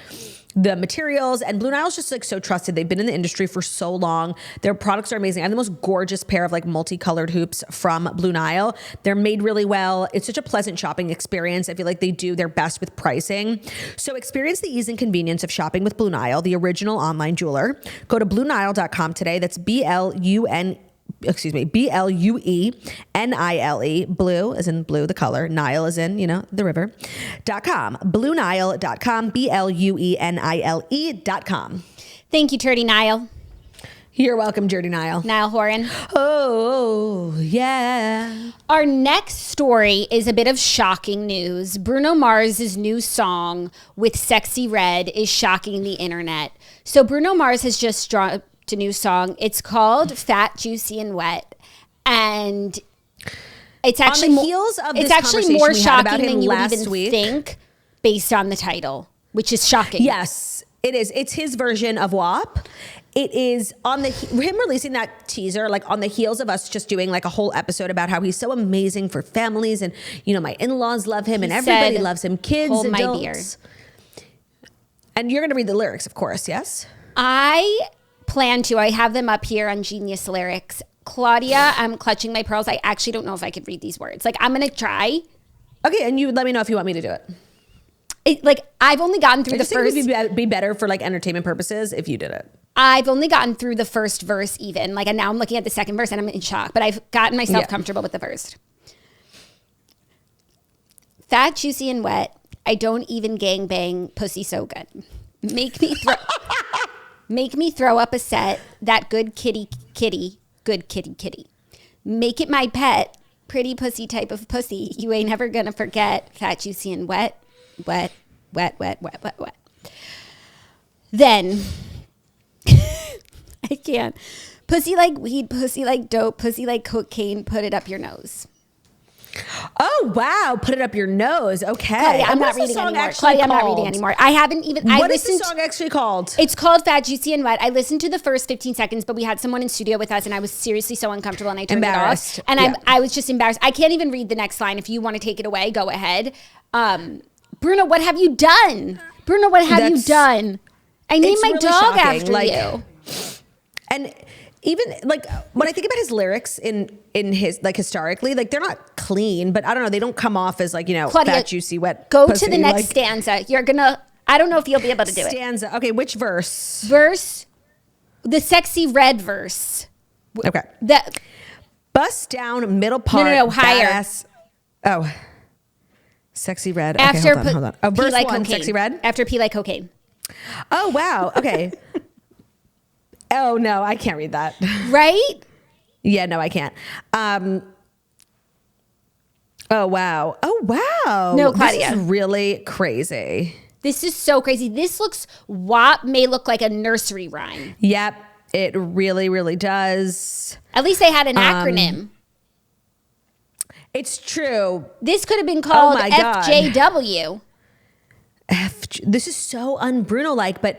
the materials, and Blue Nile's just like so trusted. They've been in the industry for so long. Their products are amazing. I have the most gorgeous pair of like multicolored hoops from Blue Nile. They're made really well. It's such a pleasant shopping experience. I feel like they do their best with pricing. So experience the ease and convenience of shopping with Blue Nile, the original online jeweler. Go to BlueNile.com today. That's BlueNile, blue as in blue, the color, Nile as in, the river, .com, BlueNile.com, BlueNile.com. Thank you, Dirty Nile. You're welcome, Dirty Nile. Niall Horan. Oh, yeah. Our next story is a bit of shocking news. Bruno Mars' new song with Sexyy Red is shocking the internet. So Bruno Mars has just dropped a new song. It's called Fat, Juicy, and Wet. And it's actually on the heels of this more shocking than you would even week. think based on the title, which is shocking. Yes, it is. It's his version of WAP. It is on him releasing that teaser, like on the heels of us just doing like a whole episode about how he's so amazing for families, and my in-laws love him, and everybody loves him, kids, hold adults. My beer. And you're going to read the lyrics, of course, yes? I plan to. I have them up here on Genius Lyrics. Claudia, I'm clutching my pearls. I actually don't know if I could read these words. Like, I'm going to try. Okay, and you let me know if you want me to do it. I've only gotten through the first. It would be better for like entertainment purposes if you did it. I've only gotten through the first verse even. And now I'm looking at the second verse and I'm in shock. But I've gotten myself comfortable with the first. Fat, juicy, and wet. I don't even gangbang. Pussy so good. Make me throw up a set. That good kitty. Good kitty. Make it my pet. pretty pussy type of pussy. You ain't never gonna forget. Fat, juicy, and wet, wet, wet, wet, wet, wet, wet. Then, I can't. Pussy like weed, pussy like dope, pussy like cocaine, put it up your nose. Oh, wow. Put it up your nose. Okay. Claudia, I'm not reading anymore. Claudia, I'm not reading anymore. I haven't even... What is the song actually called? It's called Fat, Juicy, and Wet. I listened to the first 15 seconds, but we had someone in studio with us, and I was seriously so uncomfortable, and I turned it off. And I was just embarrassed. I can't even read the next line. If you want to take it away, go ahead. Bruno, what have you done? Bruno, what have you done? I named my dog after you. And... even like when I think about his lyrics in his like historically, like they're not clean, but I don't know, they don't come off as like, you know, Claudia, fat, juicy, wet. Go pussy, to the next stanza. You're gonna, I don't know if you'll be able to do it. Stanza. Okay, which verse? The Sexyy Red verse. Okay. That bust down middle part. No, higher. Badass. Oh, Sexyy Red. After okay, hold on. Oh, verse like 1, cocaine. Sexyy Red. After pee like cocaine. Oh wow. Okay. Oh no, I can't read that. Right? Yeah, no, I can't. Oh wow. Oh wow. No, Claudia. This is really crazy. This is so crazy. This looks, WAP may look like a nursery rhyme. Yep, it really, really does. At least they had an acronym. It's true. This could have been called my God. FJW. This is so un-Bruno-like, but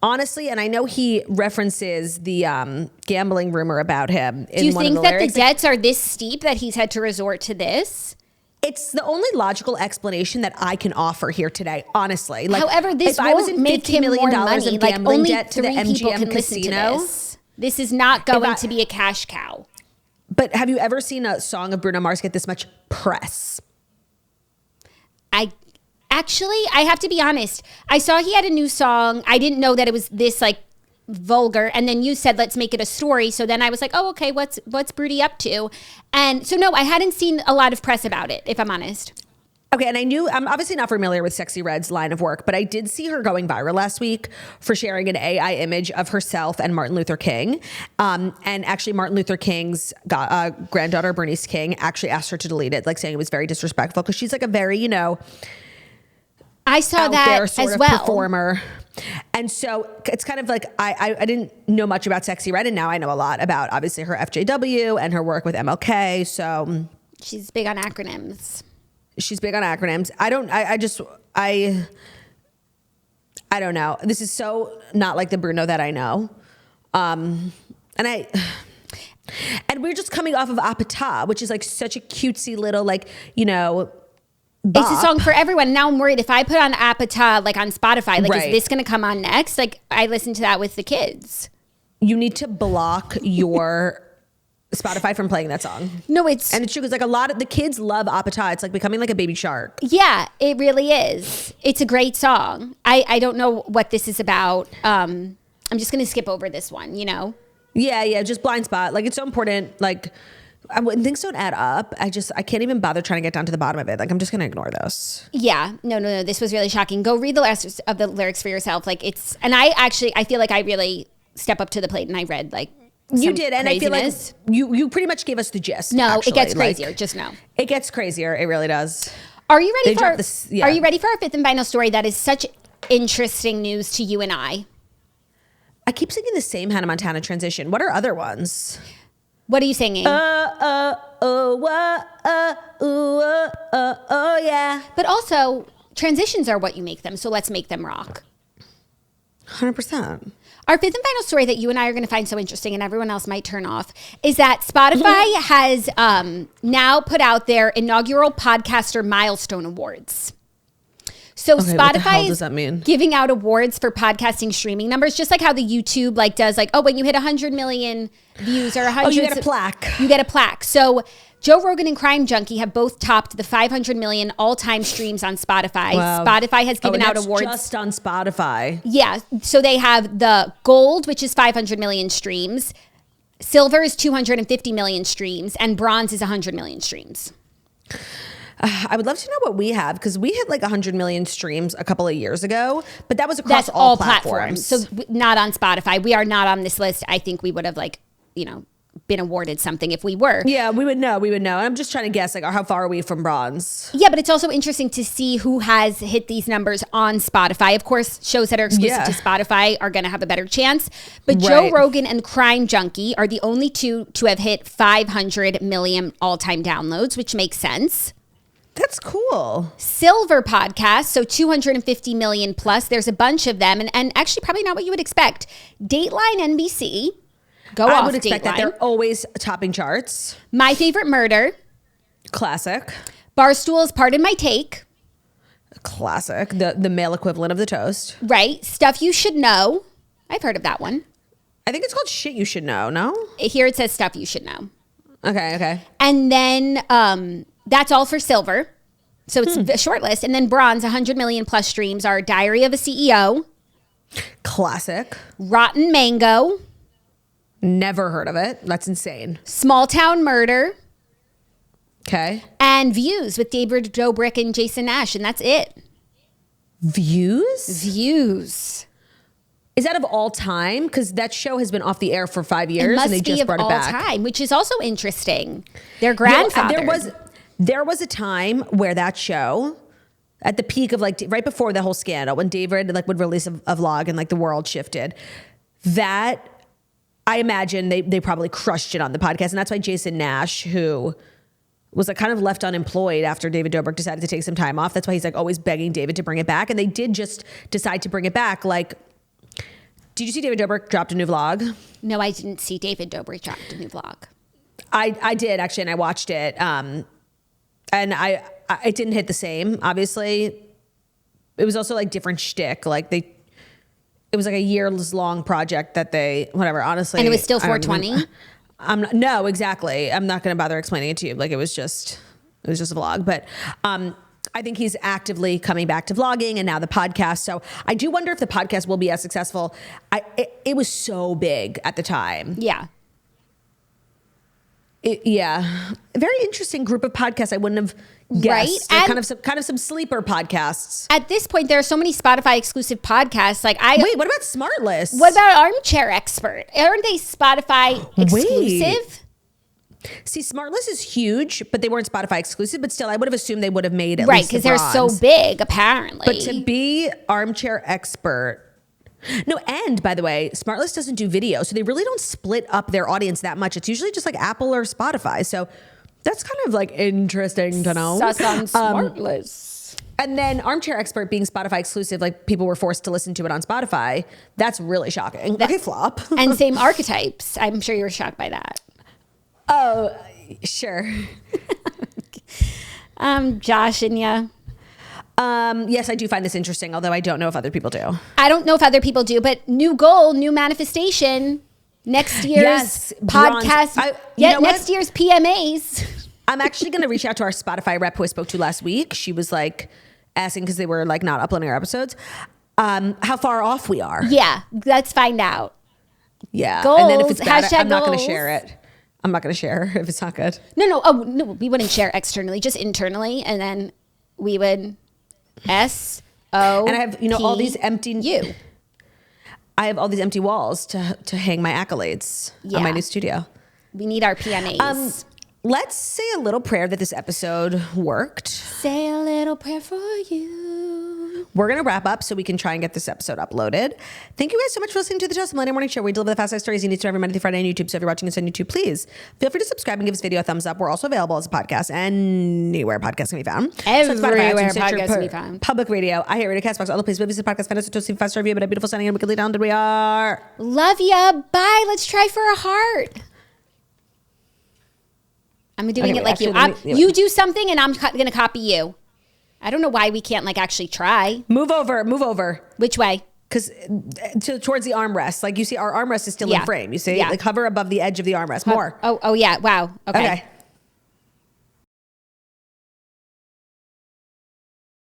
honestly, and I know he references the gambling rumor about him. Do you think that the debts are this steep that he's had to resort to this? It's the only logical explanation that I can offer here today, honestly. Like, however, this won't make him more money. Of like only debt to 3 the people MGM can listen to this. This is not going to be a cash cow. But have you ever seen a song of Bruno Mars get this much press? I have to be honest. I saw he had a new song. I didn't know that it was this like vulgar. And then you said, let's make it a story. So then I was like, oh, okay, what's Broody up to? And so no, I hadn't seen a lot of press about it, if I'm honest. Okay, and I'm obviously not familiar with Sexyy Red's line of work, but I did see her going viral last week for sharing an AI image of herself and Martin Luther King. And actually Martin Luther King's granddaughter, Bernice King, actually asked her to delete it, like saying it was very disrespectful because she's like a very, you know, I saw that as well. Performer. And so it's kind of like, I didn't know much about Sexyy Red, and now I know a lot about obviously her FJW and her work with MLK. So she's big on acronyms. I don't know. This is so not like the Bruno that I know. And we're just coming off of Apata, which is like such a cutesy little, like, you know, bop. It's a song for everyone. Now I'm worried if I put on Apata, like on Spotify, like, is this going to come on next? Like, I listen to that with the kids. You need to block your Spotify from playing that song. No, and it's true because like a lot of the kids love Apata. It's like becoming like a baby shark. Yeah, it really is. It's a great song. I don't know what this is about. I'm just going to skip over this one, you know? Yeah, just blind spot. Like, it's so important. Like, when things don't add up, I can't even bother trying to get down to the bottom of it. Like, I'm just going to ignore this. Yeah. No. This was really shocking. Go read the rest of the lyrics for yourself. Like, and I feel like I really step up to the plate and I read like you did, and craziness. I feel like you pretty much gave us the gist. No, actually. It gets crazier. Just know. It gets crazier. It really does. Are you ready Are you ready for our fifth and final story? That is such interesting news to you and I. I keep singing the same Hannah Montana transition. What are other ones? What are you singing? Oh yeah. But also, transitions are what you make them, so let's make them rock. 100%. Our fifth and final story that you and I are going to find so interesting, and everyone else might turn off, is that Spotify has now put out their inaugural podcaster Milestone Awards. So Spotify is giving out awards for podcasting streaming numbers, just like how the YouTube does when you hit 100 million views or 100, you get a plaque. You get a plaque. So Joe Rogan and Crime Junkie have both topped the 500 million all-time streams on Spotify. Wow. Spotify has given out awards just on Spotify. Yeah. So they have the gold, which is 500 million streams. Silver is 250 million streams, and bronze is 100 million streams. I would love to know what we have, because we hit 100 million streams a couple of years ago, but that was across all platforms. So not on Spotify. We are not on this list. I think we would have been awarded something if we were. Yeah, we would know. And I'm just trying to guess, like, how far are we from bronze? Yeah, but it's also interesting to see who has hit these numbers on Spotify. Of course, shows that are exclusive to Spotify are going to have a better chance. But Joe Rogan and Crime Junkie are the only two to have hit 500 million all-time downloads, which makes sense. That's cool. Silver podcast, so 250 million plus. There's a bunch of them, and actually probably not what you would expect. Dateline NBC. I would expect that they're always topping charts. My Favorite Murder. Classic. Barstool's Pardon My Take. Classic. The male equivalent of the toast. Right. Stuff You Should Know. I've heard of that one. I think it's called Shit You Should Know, no? Here it says Stuff You Should Know. Okay. And then that's all for silver. So it's a short list. And then bronze, 100 million plus streams are Diary of a CEO. Classic. Rotten Mango. Never heard of it. That's insane. Small Town Murder. Okay. And Views with David Dobrik and Jason Nash. And that's it. Views? Views. Is that of all time? Because that show has been off the air for 5 years. It must and they be just of brought all it back. time, which is also interesting. Their grandfather. There was a time where that show, at the peak of like right before the whole scandal, when David like would release a vlog and like the world shifted, that I imagine they probably crushed it on the podcast. And that's why Jason Nash, who was like kind of left unemployed after David Dobrik decided to take some time off. That's why he's like always begging David to bring it back. And they did just decide to bring it back. Like, did you see David Dobrik dropped a new vlog? No, I didn't see David Dobrik dropped a new vlog. I did actually, and I watched it. And it didn't hit the same, obviously. It was also like different shtick. Like it was like a years long project that whatever, honestly. And it was still 420? No, exactly. I'm not going to bother explaining it to you. Like it was just a vlog. But I think he's actively coming back to vlogging and now the podcast. So I do wonder if the podcast will be as successful. It was so big at the time. Yeah. Yeah. A very interesting group of podcasts I wouldn't have guessed. Right? Kind of some sleeper podcasts. At this point, there are so many Spotify exclusive podcasts. Wait, what about Smart List? What about Armchair Expert? Aren't they Spotify exclusive? See, Smart List is huge, but they weren't Spotify exclusive. But still, I would have assumed they would have made it. Right, because they're so big, apparently. But to be Armchair Expert. No, and by the way, SmartList doesn't do video, so they really don't split up their audience that much. It's usually just like Apple or Spotify. So that's kind of like interesting to know. Sus on SmartList. And then Armchair Expert being Spotify exclusive, like people were forced to listen to it on Spotify. That's really shocking. Okay, flop. And same archetypes. I'm sure you were shocked by that. Oh, sure. Josh and ya. Yes, I do find this interesting, although I don't know if other people do. I don't know if other people do, but new goal, new manifestation. Next year's podcast. Next year's PMAs. I'm actually going to reach out to our Spotify rep who I spoke to last week. She was like asking because they were like not uploading our episodes, how far off we are. Yeah, let's find out. Yeah. Goals. And then if it's bad, I'm not going to goals. share it. I'm not going to share if it's not good. No. Oh, no, we wouldn't share externally, just internally. And then we would S-O. And I have, all these empty. I have all these empty walls to hang my accolades on my new studio. We need our PMAs. Let's say a little prayer that this episode worked. Say a little prayer for you. We're going to wrap up so we can try and get this episode uploaded. Thank you guys so much for listening to the Just Millennial Morning Show. We deliver the fast life stories you need to know every Monday through Friday on YouTube. So if you're watching us on YouTube, please feel free to subscribe and give this video a thumbs up. We're also available as a podcast anywhere podcasts can be found. Everywhere podcasts can be found. Public Radio, iHeartRadio, Castbox, all the places. This podcast, find us at 5-star review, but a beautiful signing and wickedly talented we are. Love ya. Bye. Let's try for a heart. I'm doing it like you. You do something and I'm going to copy you. I don't know why we can't actually try. Move over. Which way? Because towards the armrest. Like you see our armrest is still in frame. You see? Like hover above the edge of the armrest. More. Oh yeah. Wow. Okay.